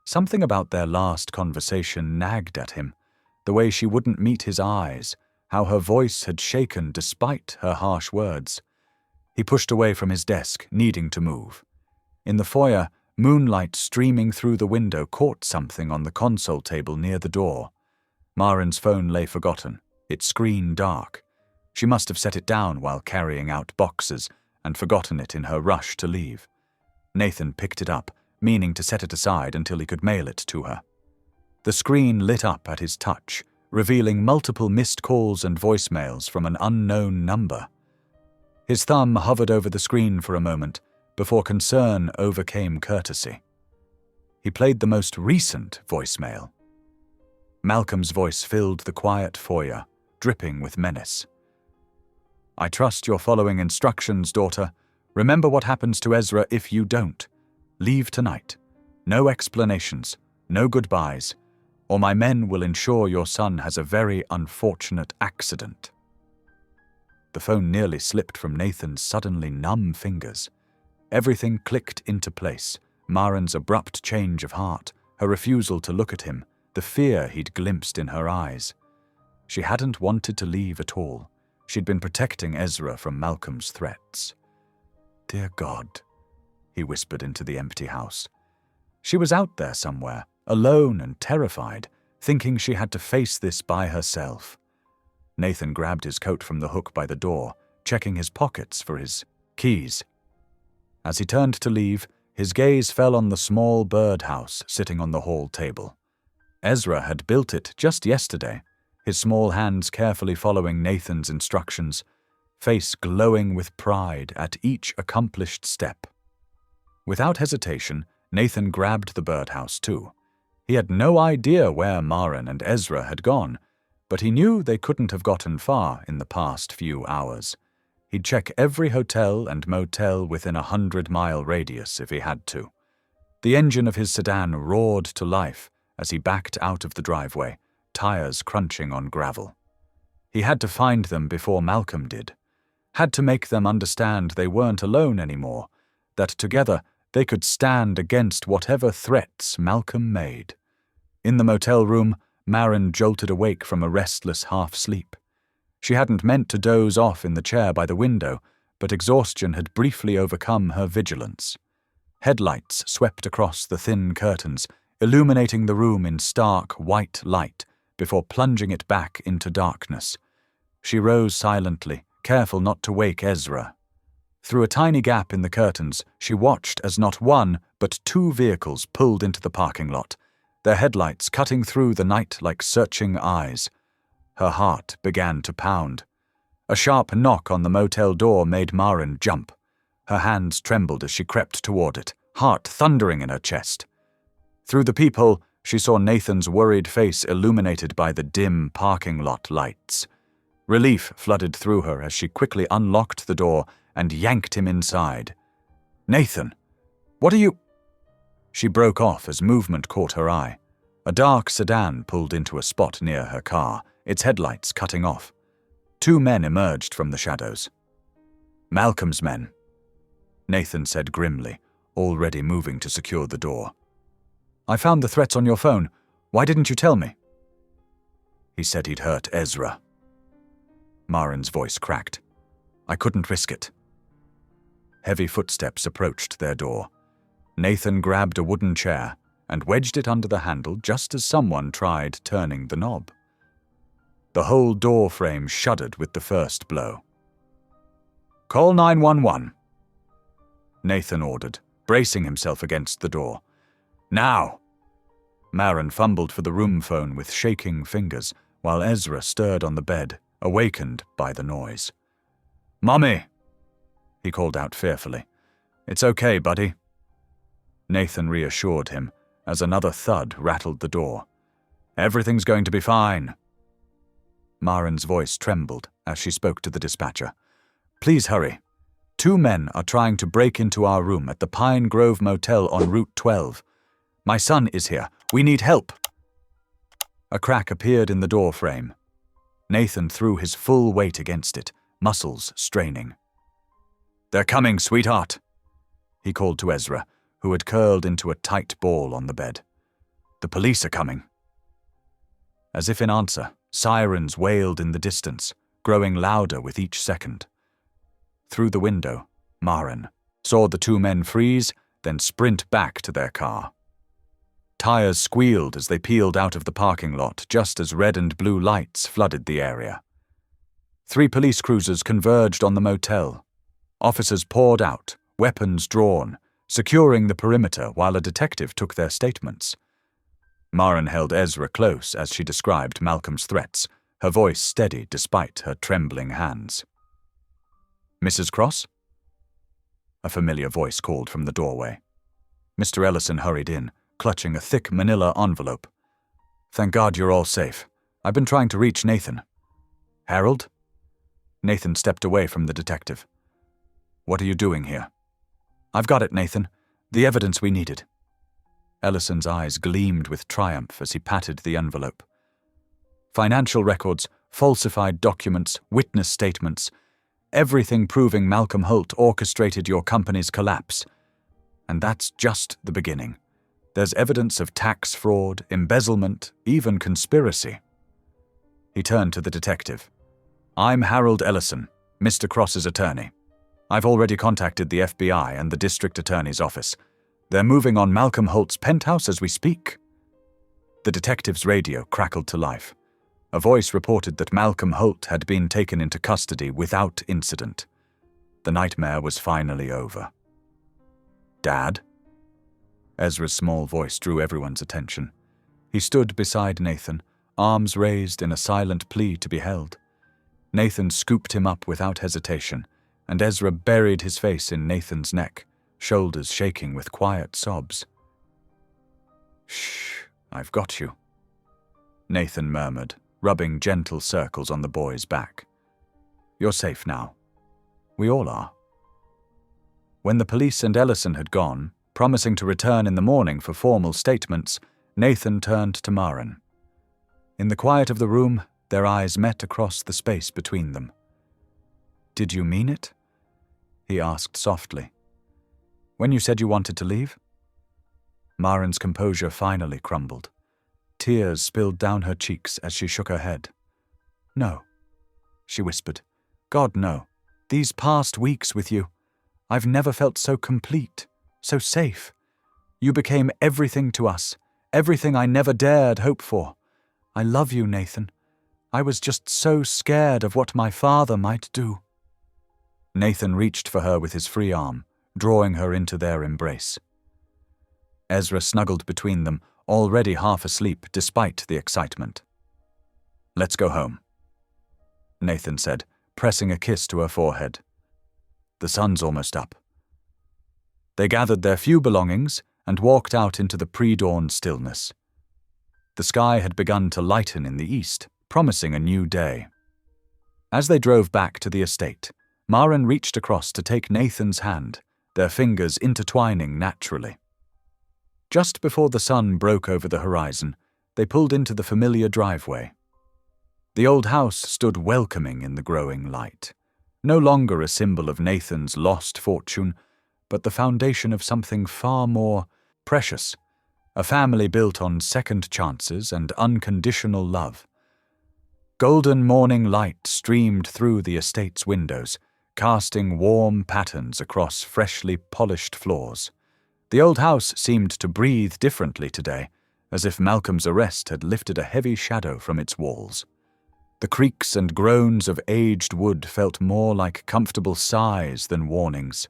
Something about their last conversation nagged at him, the way she wouldn't meet his eyes, how her voice had shaken despite her harsh words. He pushed away from his desk, needing to move. In the foyer, moonlight streaming through the window caught something on the console table near the door. Marin's phone lay forgotten, its screen dark. She must have set it down while carrying out boxes and forgotten it in her rush to leave. Nathan picked it up, meaning to set it aside until he could mail it to her. The screen lit up at his touch, revealing multiple missed calls and voicemails from an unknown number. His thumb hovered over the screen for a moment before concern overcame courtesy. He played the most recent voicemail. Malcolm's voice filled the quiet foyer, dripping with menace. "I trust you're following instructions, daughter. Remember what happens to Ezra if you don't. Leave tonight. No explanations, no goodbyes, or my men will ensure your son has a very unfortunate accident." The phone nearly slipped from Nathan's suddenly numb fingers. Everything clicked into place. Marin's abrupt change of heart, her refusal to look at him, the fear he'd glimpsed in her eyes. She hadn't wanted to leave at all. She'd been protecting Ezra from Malcolm's threats. "Dear God," he whispered into the empty house. She was out there somewhere, alone and terrified, thinking she had to face this by herself. Nathan grabbed his coat from the hook by the door, checking his pockets for his keys. As he turned to leave, his gaze fell on the small birdhouse sitting on the hall table. Ezra had built it just yesterday, his small hands carefully following Nathan's instructions, face glowing with pride at each accomplished step. Without hesitation, Nathan grabbed the birdhouse too. He had no idea where Marin and Ezra had gone, but he knew they couldn't have gotten far in the past few hours. He'd check every hotel and motel within a 100-mile radius if he had to. The engine of his sedan roared to life as he backed out of the driveway, tires crunching on gravel. He had to find them before Malcolm did. Had to make them understand they weren't alone anymore, that together they could stand against whatever threats Malcolm made. In the motel room, Marin jolted awake from a restless half-sleep. She hadn't meant to doze off in the chair by the window, but exhaustion had briefly overcome her vigilance. Headlights swept across the thin curtains, illuminating the room in stark white light before plunging it back into darkness. She rose silently, careful not to wake Ezra. Through a tiny gap in the curtains, she watched as not one, but two vehicles pulled into the parking lot, their headlights cutting through the night like searching eyes. Her heart began to pound. A sharp knock on the motel door made Marin jump. Her hands trembled as she crept toward it, heart thundering in her chest. Through the peephole, she saw Nathan's worried face illuminated by the dim parking lot lights. Relief flooded through her as she quickly unlocked the door and yanked him inside. "Nathan, what are you—" She broke off as movement caught her eye. A dark sedan pulled into a spot near her car, its headlights cutting off. Two men emerged from the shadows. "Malcolm's men," Nathan said grimly, already moving to secure the door. "I found the threats on your phone. Why didn't you tell me?" "He said he'd hurt Ezra." Marin's voice cracked. "I couldn't risk it." Heavy footsteps approached their door. Nathan grabbed a wooden chair and wedged it under the handle just as someone tried turning the knob. The whole door frame shuddered with the first blow. "Call 911, Nathan ordered, bracing himself against the door. "Now!" Marin fumbled for the room phone with shaking fingers, while Ezra stirred on the bed, awakened by the noise. "Mummy!" he called out fearfully. "It's okay, buddy." Nathan reassured him as another thud rattled the door. "Everything's going to be fine." Marin's voice trembled as she spoke to the dispatcher. "Please hurry. 2 men are trying to break into our room at the Pine Grove Motel on Route 12. My son is here. We need help." A crack appeared in the door frame. Nathan threw his full weight against it, muscles straining. "They're coming, sweetheart," he called to Ezra, who had curled into a tight ball on the bed. "The police are coming." As if in answer, sirens wailed in the distance, growing louder with each second. Through the window, Marin saw the 2 men freeze, then sprint back to their car. Tires squealed as they peeled out of the parking lot just as red and blue lights flooded the area. 3 police cruisers converged on the motel. Officers poured out, weapons drawn, securing the perimeter while a detective took their statements. Marin held Ezra close as she described Malcolm's threats, her voice steady despite her trembling hands. "Mrs. Cross?" A familiar voice called from the doorway. Mr. Ellison hurried in, clutching a thick manila envelope. "Thank God you're all safe. I've been trying to reach Nathan." "Harold?" Nathan stepped away from the detective. "What are you doing here?" "I've got it, Nathan. The evidence we needed." Ellison's eyes gleamed with triumph as he patted the envelope. "Financial records, falsified documents, witness statements, everything proving Malcolm Holt orchestrated your company's collapse. And that's just the beginning. There's evidence of tax fraud, embezzlement, even conspiracy." He turned to the detective. "I'm Harold Ellison, Mr. Cross's attorney. I've already contacted the FBI and the district attorney's office. They're moving on Malcolm Holt's penthouse as we speak." The detective's radio crackled to life. A voice reported that Malcolm Holt had been taken into custody without incident. The nightmare was finally over. "Dad?" Ezra's small voice drew everyone's attention. He stood beside Nathan, arms raised in a silent plea to be held. Nathan scooped him up without hesitation, and Ezra buried his face in Nathan's neck, shoulders shaking with quiet sobs. "Shh, I've got you," Nathan murmured, rubbing gentle circles on the boy's back. "You're safe now. We all are." When the police and Ellison had gone, promising to return in the morning for formal statements, Nathan turned to Marin. In the quiet of the room, their eyes met across the space between them. "Did you mean it?" he asked softly. "When you said you wanted to leave?" Marin's composure finally crumbled. Tears spilled down her cheeks as she shook her head. "No," she whispered. "God, no. These past weeks with you, I've never felt so complete, so safe. You became everything to us, everything I never dared hope for. I love you, Nathan. I was just so scared of what my father might do." Nathan reached for her with his free arm, drawing her into their embrace. Ezra snuggled between them, already half asleep despite the excitement. "Let's go home," Nathan said, pressing a kiss to her forehead. "The sun's almost up." They gathered their few belongings and walked out into the pre-dawn stillness. The sky had begun to lighten in the east, promising a new day. As they drove back to the estate, Marin reached across to take Nathan's hand, their fingers intertwining naturally. Just before the sun broke over the horizon, they pulled into the familiar driveway. The old house stood welcoming in the growing light, no longer a symbol of Nathan's lost fortune, but the foundation of something far more precious, a family built on second chances and unconditional love. Golden morning light streamed through the estate's windows, casting warm patterns across freshly polished floors. The old house seemed to breathe differently today, as if Malcolm's arrest had lifted a heavy shadow from its walls. The creaks and groans of aged wood felt more like comfortable sighs than warnings.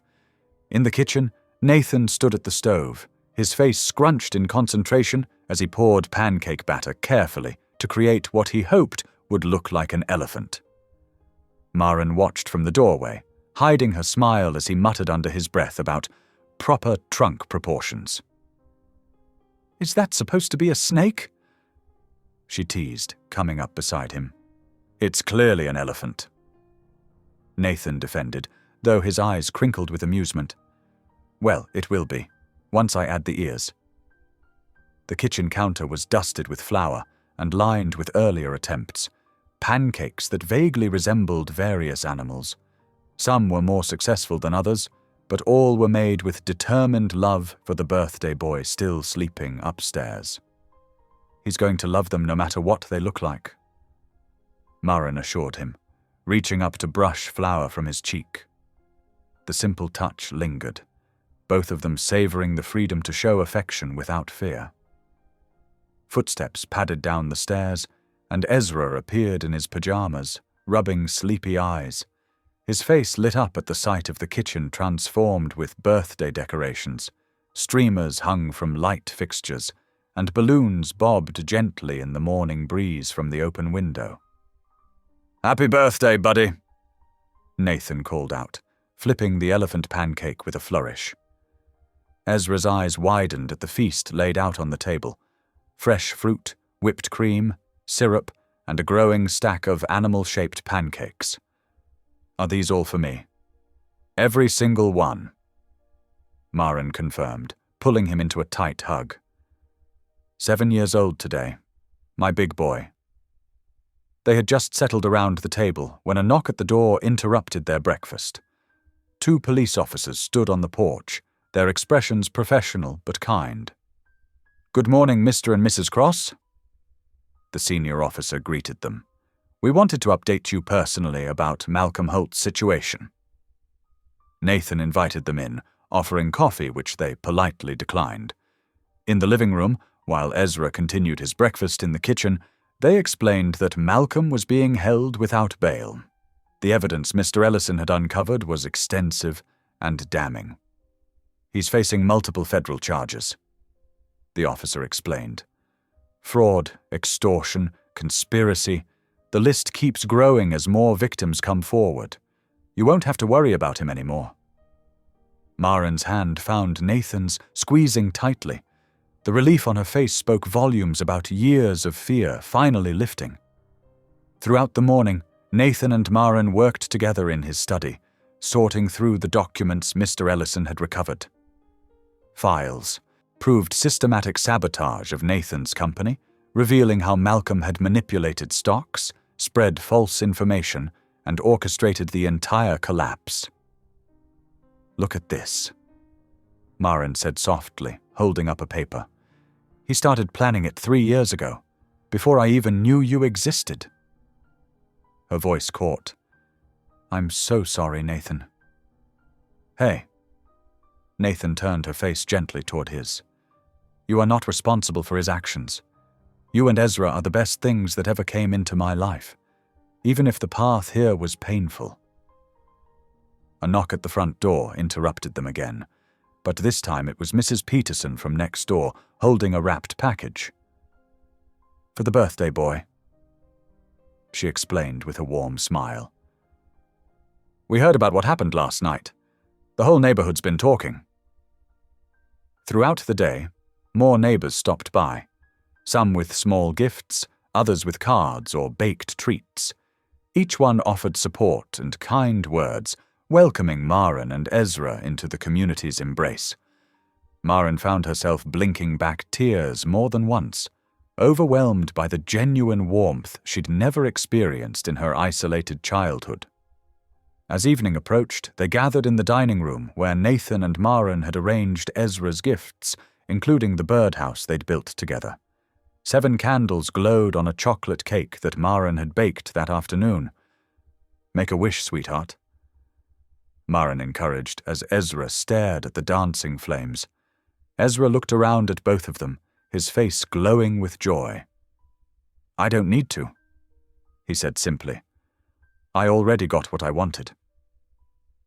In the kitchen, Nathan stood at the stove, his face scrunched in concentration as he poured pancake batter carefully, to create what he hoped would look like an elephant. Maren watched from the doorway, hiding her smile as he muttered under his breath about proper trunk proportions. "Is that supposed to be a snake?" she teased, coming up beside him. "It's clearly an elephant," Nathan defended, though his eyes crinkled with amusement. "Well, it will be, once I add the ears." The kitchen counter was dusted with flour and lined with earlier attempts, pancakes that vaguely resembled various animals. Some were more successful than others, but all were made with determined love for the birthday boy still sleeping upstairs. "He's going to love them no matter what they look like," Maren assured him, reaching up to brush flour from his cheek. The simple touch lingered, both of them savoring the freedom to show affection without fear. Footsteps padded down the stairs, and Ezra appeared in his pajamas, rubbing sleepy eyes. His face lit up at the sight of the kitchen transformed with birthday decorations. Streamers hung from light fixtures, and balloons bobbed gently in the morning breeze from the open window. "Happy birthday, buddy," Nathan called out, flipping the elephant pancake with a flourish. Ezra's eyes widened at the feast laid out on the table. Fresh fruit, whipped cream, syrup, and a growing stack of animal-shaped pancakes. "Are these all for me?" "Every single one," Maren confirmed, pulling him into a tight hug. 7 years old today. My big boy. They had just settled around the table when a knock at the door interrupted their breakfast. 2 police officers stood on the porch, their expressions professional but kind. "Good morning, Mr. and Mrs. Cross," the senior officer greeted them. "We wanted to update you personally about Malcolm Holt's situation." Nathan invited them in, offering coffee which they politely declined. In the living room, while Ezra continued his breakfast in the kitchen, they explained that Malcolm was being held without bail. The evidence Mr. Ellison had uncovered was extensive and damning. "He's facing multiple federal charges," the officer explained. "Fraud, extortion, conspiracy. The list keeps growing as more victims come forward. You won't have to worry about him anymore." Maren's hand found Nathan's, squeezing tightly. The relief on her face spoke volumes about years of fear finally lifting. Throughout the morning, Nathan and Maren worked together in his study, sorting through the documents Mr. Ellison had recovered. Files proved systematic sabotage of Nathan's company, revealing how Malcolm had manipulated stocks, spread false information, and orchestrated the entire collapse. "Look at this," Maren said softly, holding up a paper. "He started planning it 3 years ago, before I even knew you existed." Her voice caught. "I'm so sorry, Nathan." "Hey." Nathan turned her face gently toward his. "You are not responsible for his actions. You and Ezra are the best things that ever came into my life, even if the path here was painful." A knock at the front door interrupted them again, but this time it was Mrs. Peterson from next door, holding a wrapped package. "For the birthday boy," she explained with a warm smile. "We heard about what happened last night. The whole neighborhood's been talking." Throughout the day, more neighbors stopped by, some with small gifts, others with cards or baked treats. Each one offered support and kind words, welcoming Maren and Ezra into the community's embrace. Maren found herself blinking back tears more than once, overwhelmed by the genuine warmth she'd never experienced in her isolated childhood. As evening approached, they gathered in the dining room where Nathan and Maren had arranged Ezra's gifts, including the birdhouse they'd built together. 7 candles glowed on a chocolate cake that Maren had baked that afternoon. "Make a wish, sweetheart," Maren encouraged as Ezra stared at the dancing flames. Ezra looked around at both of them, his face glowing with joy. "I don't need to," he said simply. "I already got what I wanted."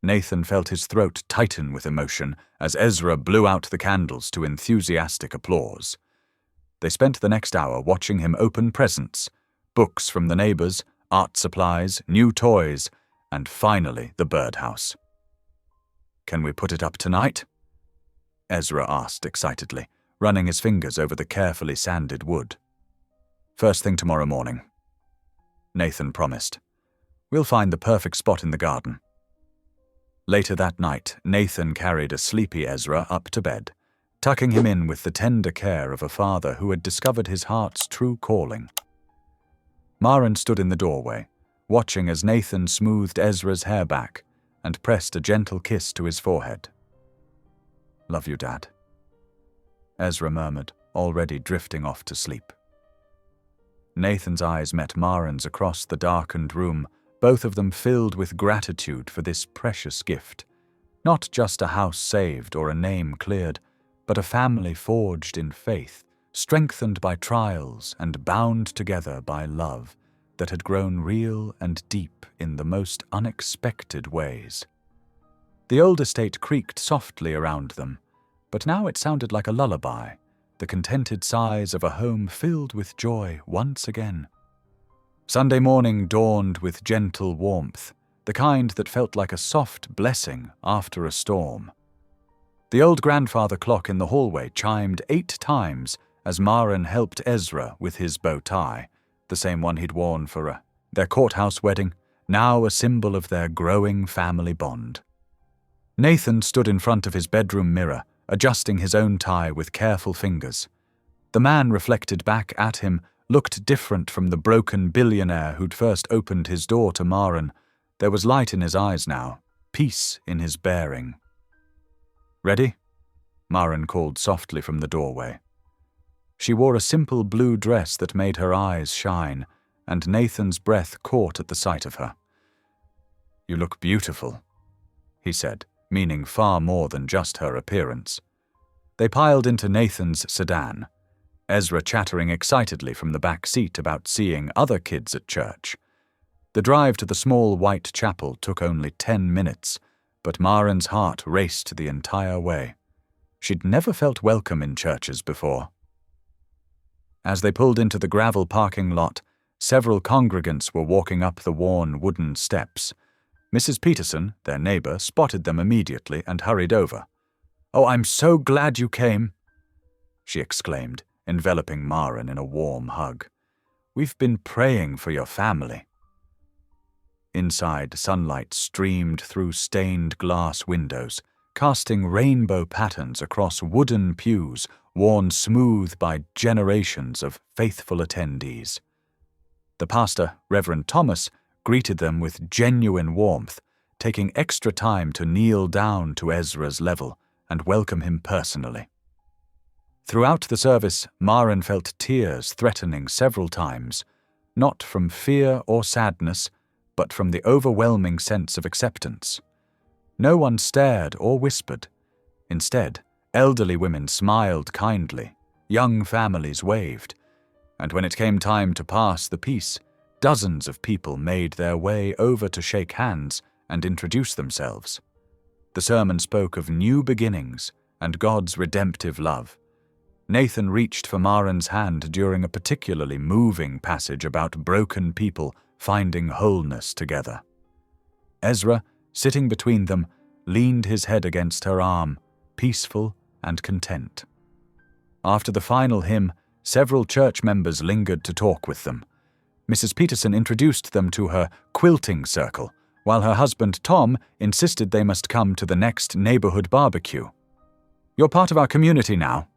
Nathan felt his throat tighten with emotion as Ezra blew out the candles to enthusiastic applause. They spent the next hour watching him open presents, books from the neighbors, art supplies, new toys, and finally the birdhouse. "Can we put it up tonight?" Ezra asked excitedly, running his fingers over the carefully sanded wood. "First thing tomorrow morning," Nathan promised. "We'll find the perfect spot in the garden." Later that night, Nathan carried a sleepy Ezra up to bed, tucking him in with the tender care of a father who had discovered his heart's true calling. Maren stood in the doorway, watching as Nathan smoothed Ezra's hair back and pressed a gentle kiss to his forehead. "Love you, Dad," Ezra murmured, already drifting off to sleep. Nathan's eyes met Maren's across the darkened room, both of them filled with gratitude for this precious gift. Not just a house saved or a name cleared, but a family forged in faith, strengthened by trials and bound together by love that had grown real and deep in the most unexpected ways. The old estate creaked softly around them, but now it sounded like a lullaby, the contented sighs of a home filled with joy once again. Sunday morning dawned with gentle warmth, the kind that felt like a soft blessing after a storm. The old grandfather clock in the hallway chimed 8 times as Maren helped Ezra with his bow tie, the same one he'd worn for their courthouse wedding, now a symbol of their growing family bond. Nathan stood in front of his bedroom mirror, adjusting his own tie with careful fingers. The man reflected back at him looked different from the broken billionaire who'd first opened his door to Maren. There was light in his eyes now, peace in his bearing. "Ready?" Maren called softly from the doorway. She wore a simple blue dress that made her eyes shine, and Nathan's breath caught at the sight of her. "You look beautiful," he said, meaning far more than just her appearance. They piled into Nathan's sedan, Ezra chattering excitedly from the back seat about seeing other kids at church. The drive to the small white chapel took only 10 minutes, but Maren's heart raced the entire way. She'd never felt welcome in churches before. As they pulled into the gravel parking lot, several congregants were walking up the worn wooden steps. Mrs. Peterson, their neighbor, spotted them immediately and hurried over. "Oh, I'm so glad you came," she exclaimed, enveloping Maren in a warm hug. "We've been praying for your family." Inside, sunlight streamed through stained glass windows, casting rainbow patterns across wooden pews worn smooth by generations of faithful attendees. The pastor, Reverend Thomas, greeted them with genuine warmth, taking extra time to kneel down to Ezra's level and welcome him personally. Throughout the service, Maren felt tears threatening several times, not from fear or sadness, but from the overwhelming sense of acceptance. No one stared or whispered. Instead, elderly women smiled kindly, young families waved, and when it came time to pass the peace, dozens of people made their way over to shake hands and introduce themselves. The sermon spoke of new beginnings and God's redemptive love. Nathan reached for Maren's hand during a particularly moving passage about broken people finding wholeness together. Ezra, sitting between them, leaned his head against her arm, peaceful and content. After the final hymn, several church members lingered to talk with them. Mrs. Peterson introduced them to her quilting circle, while her husband Tom insisted they must come to the next neighborhood barbecue. "You're part of our community now,"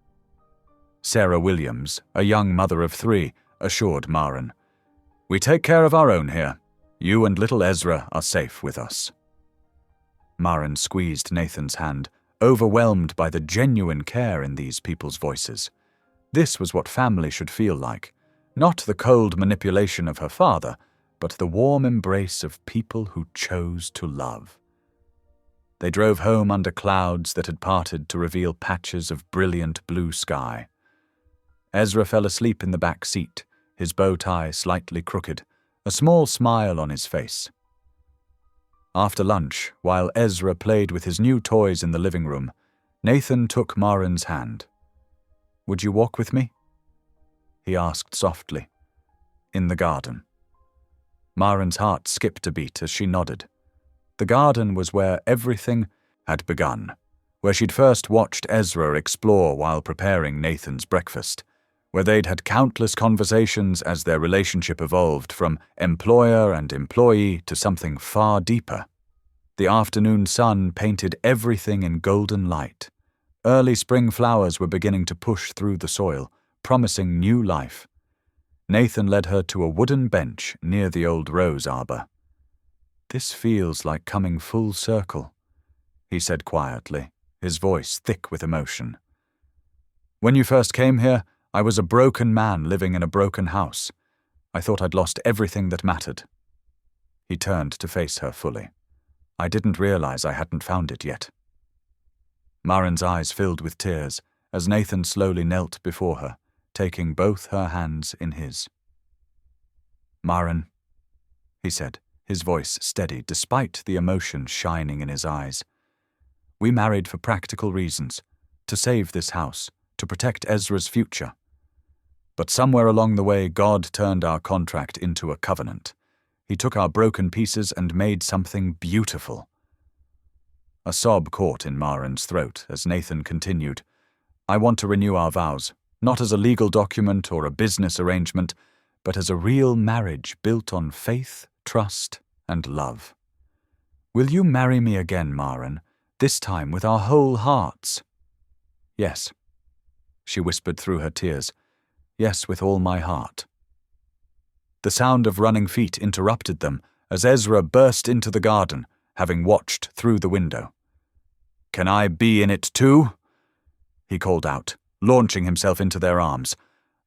Sarah Williams, a young mother of 3, assured Maren. "We take care of our own here. You and little Ezra are safe with us." Maren squeezed Nathan's hand, overwhelmed by the genuine care in these people's voices. This was what family should feel like, not the cold manipulation of her father, but the warm embrace of people who chose to love. They drove home under clouds that had parted to reveal patches of brilliant blue sky. Ezra fell asleep in the back seat, his bow tie slightly crooked, a small smile on his face. After lunch, while Ezra played with his new toys in the living room, Nathan took Maren's hand. "Would you walk with me?" he asked softly. In the garden. Marin's heart skipped a beat as she nodded. The garden was where everything had begun, where she'd first watched Ezra explore while preparing Nathan's breakfast, where they'd had countless conversations as their relationship evolved from employer and employee to something far deeper. The afternoon sun painted everything in golden light. Early spring flowers were beginning to push through the soil, promising new life. Nathan led her to a wooden bench near the old rose arbor. "This feels like coming full circle," he said quietly, his voice thick with emotion. "When you first came here, I was a broken man living in a broken house. I thought I'd lost everything that mattered." He turned to face her fully. "I didn't realize I hadn't found it yet." Marin's eyes filled with tears as Nathan slowly knelt before her, taking both her hands in his. "Marin," he said, his voice steady despite the emotion shining in his eyes. "We married for practical reasons, to save this house, to protect Ezra's future. But somewhere along the way, God turned our contract into a covenant. He took our broken pieces and made something beautiful." A sob caught in Marin's throat as Nathan continued. "I want to renew our vows, not as a legal document or a business arrangement, but as a real marriage built on faith, trust, and love. Will you marry me again, Marin, this time with our whole hearts?" "Yes," she whispered through her tears. "Yes, with all my heart." The sound of running feet interrupted them as Ezra burst into the garden, having watched through the window. "Can I be in it too?" he called out, launching himself into their arms.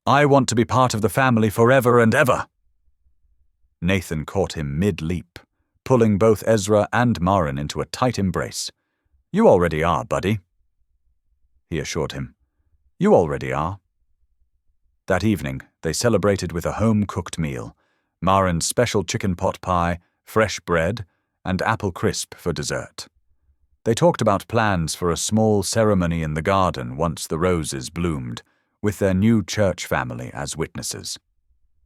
"I want to be part of the family forever and ever." Nathan caught him mid-leap, pulling both Ezra and Marin into a tight embrace. "You already are, buddy," he assured him. "You already are." That evening, they celebrated with a home-cooked meal, Marin's special chicken pot pie, fresh bread, and apple crisp for dessert. They talked about plans for a small ceremony in the garden once the roses bloomed, with their new church family as witnesses.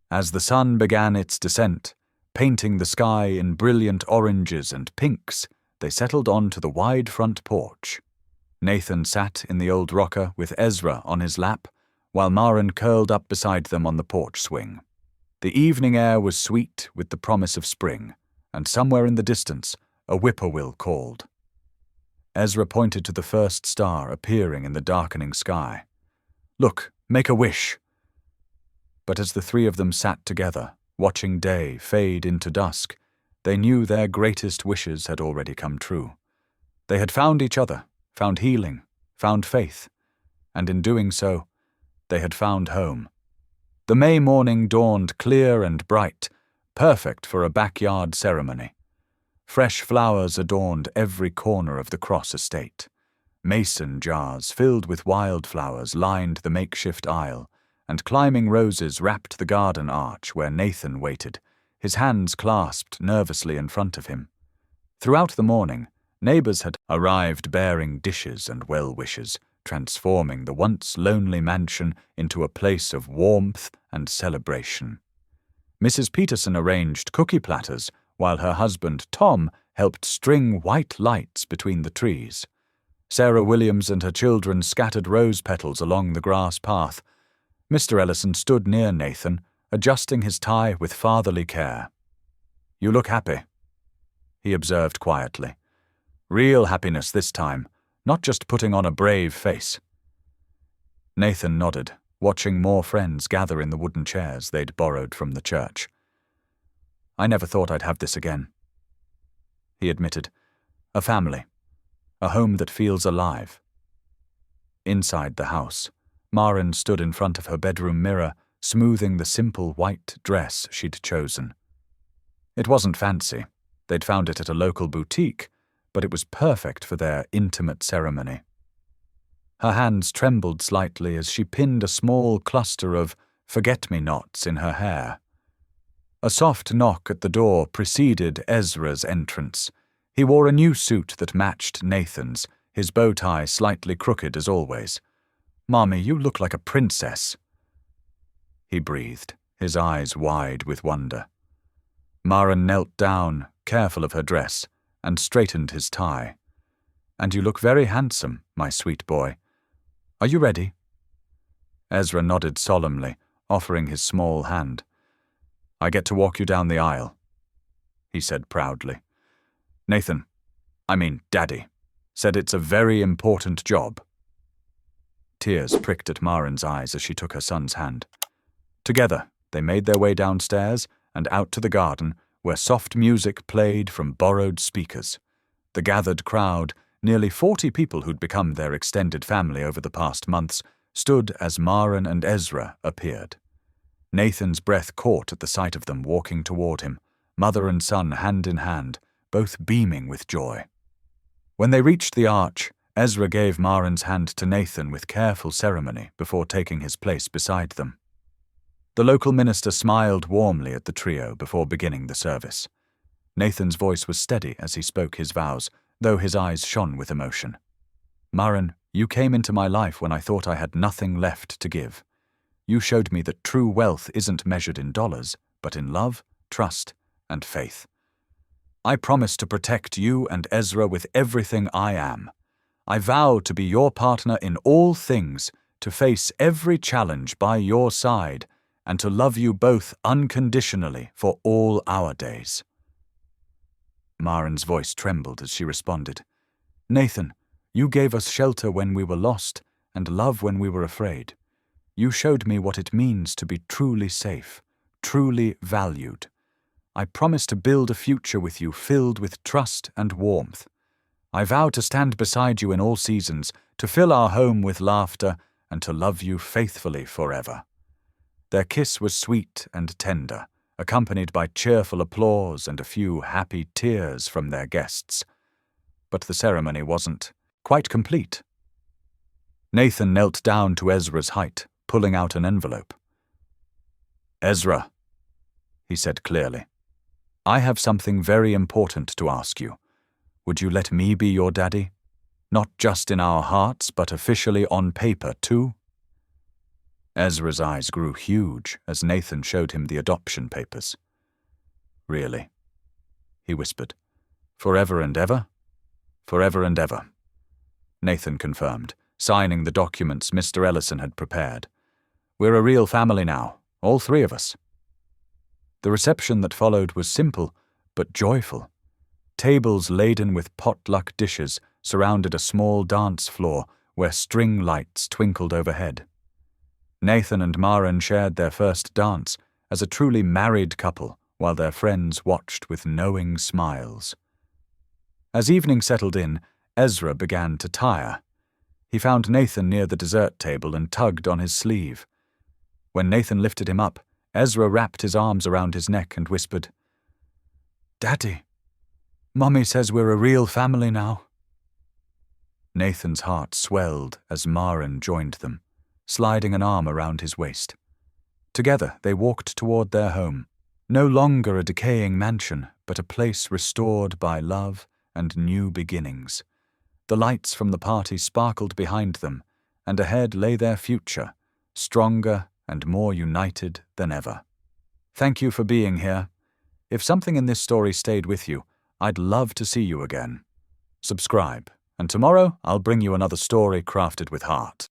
As the sun began its descent, painting the sky in brilliant oranges and pinks, they settled on to the wide front porch. Nathan sat in the old rocker with Ezra on his lap, while Marin curled up beside them on the porch swing. The evening air was sweet with the promise of spring, and somewhere in the distance, a whippoorwill called. Ezra pointed to the first star appearing in the darkening sky. "Look, make a wish." But as the three of them sat together, watching day fade into dusk, they knew their greatest wishes had already come true. They had found each other, found healing, found faith, and in doing so, they had found home. The May morning dawned clear and bright, perfect for a backyard ceremony. Fresh flowers adorned every corner of the Cross estate. Mason jars filled with wildflowers lined the makeshift aisle, and climbing roses wrapped the garden arch where Nathan waited, his hands clasped nervously in front of him. Throughout the morning, neighbors had arrived bearing dishes and well-wishes, transforming the once lonely mansion into a place of warmth and celebration. Mrs. Peterson arranged cookie platters, while her husband Tom helped string white lights between the trees. Sarah Williams and her children scattered rose petals along the grass path. Mr. Ellison stood near Nathan, adjusting his tie with fatherly care. "You look happy," he observed quietly. "Real happiness this time, not just putting on a brave face." Nathan nodded, watching more friends gather in the wooden chairs they'd borrowed from the church. "I never thought I'd have this again," he admitted. "A family. A home that feels alive." Inside the house, Marin stood in front of her bedroom mirror, smoothing the simple white dress she'd chosen. It wasn't fancy. They'd found it at a local boutique, but it was perfect for their intimate ceremony. Her hands trembled slightly as she pinned a small cluster of forget-me-nots in her hair. A soft knock at the door preceded Ezra's entrance. He wore a new suit that matched Nathan's, his bow tie slightly crooked as always. "Mommy, you look like a princess." he breathed, his eyes wide with wonder. Maren knelt down, careful of her dress, and straightened his tie. "And you look very handsome, my sweet boy. Are you ready?" Ezra nodded solemnly, offering his small hand. "I get to walk you down the aisle," he said proudly. Daddy, said it's a very important job." Tears pricked at Maren's eyes as she took her son's hand. Together, they made their way downstairs and out to the garden, where soft music played from borrowed speakers. The gathered crowd, nearly 40 people who'd become their extended family over the past months, stood as Maren and Ezra appeared. Nathan's breath caught at the sight of them walking toward him, mother and son hand in hand, both beaming with joy. When they reached the arch, Ezra gave Maren's hand to Nathan with careful ceremony before taking his place beside them. The local minister smiled warmly at the trio before beginning the service. Nathan's voice was steady as he spoke his vows, though his eyes shone with emotion. "Maren, you came into my life when I thought I had nothing left to give. You showed me that true wealth isn't measured in dollars, but in love, trust, and faith. I promise to protect you and Ezra with everything I am. I vow to be your partner in all things, to face every challenge by your side, and to love you both unconditionally for all our days." Maren's voice trembled as she responded. "Nathan, you gave us shelter when we were lost and love when we were afraid. You showed me what it means to be truly safe, truly valued. I promise to build a future with you filled with trust and warmth. I vow to stand beside you in all seasons, to fill our home with laughter, and to love you faithfully forever." Their kiss was sweet and tender, accompanied by cheerful applause and a few happy tears from their guests. But the ceremony wasn't quite complete. Nathan knelt down to Ezra's height, pulling out an envelope. "Ezra," he said clearly, "I have something very important to ask you. Would you let me be your daddy? Not just in our hearts, but officially on paper, too?" Ezra's eyes grew huge as Nathan showed him the adoption papers. "Really?" he whispered. "Forever and ever?" "Forever and ever," Nathan confirmed, signing the documents Mr. Ellison had prepared. "We're a real family now, all three of us." The reception that followed was simple, but joyful. Tables laden with potluck dishes surrounded a small dance floor where string lights twinkled overhead. Nathan and Maren shared their first dance as a truly married couple while their friends watched with knowing smiles. As evening settled in, Ezra began to tire. He found Nathan near the dessert table and tugged on his sleeve. When Nathan lifted him up, Ezra wrapped his arms around his neck and whispered, "Daddy, Mommy says we're a real family now." Nathan's heart swelled as Maren joined them, sliding an arm around his waist. Together they walked toward their home, no longer a decaying mansion, but a place restored by love and new beginnings. The lights from the party sparkled behind them, and ahead lay their future, stronger and more united than ever. Thank you for being here. If something in this story stayed with you, I'd love to see you again. Subscribe, and tomorrow I'll bring you another story crafted with heart.